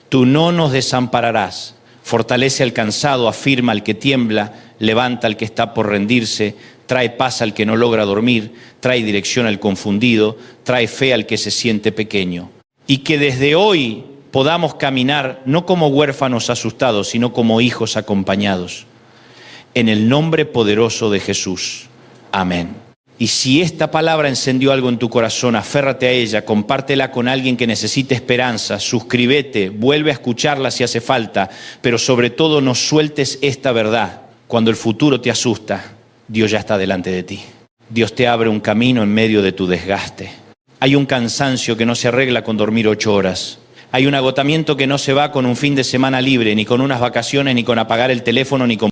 tú no nos desampararás. Fortalece al cansado, afirma al que tiembla, levanta al que está por rendirse, trae paz al que no logra dormir, trae dirección al confundido, trae fe al que se siente pequeño. Y que desde hoy podamos caminar no como huérfanos asustados, sino como hijos acompañados. En el nombre poderoso de Jesús. Amén. Y si esta palabra encendió algo en tu corazón, aférrate a ella, compártela con alguien que necesite esperanza, suscríbete, vuelve a escucharla si hace falta, pero sobre todo no sueltes esta verdad. Cuando el futuro te asusta, Dios ya está delante de ti. Dios te abre un camino en medio de tu desgaste. Hay un cansancio que no se arregla con dormir 8 horas. Hay un agotamiento que no se va con un fin de semana libre, ni con unas vacaciones, ni con apagar el teléfono, ni con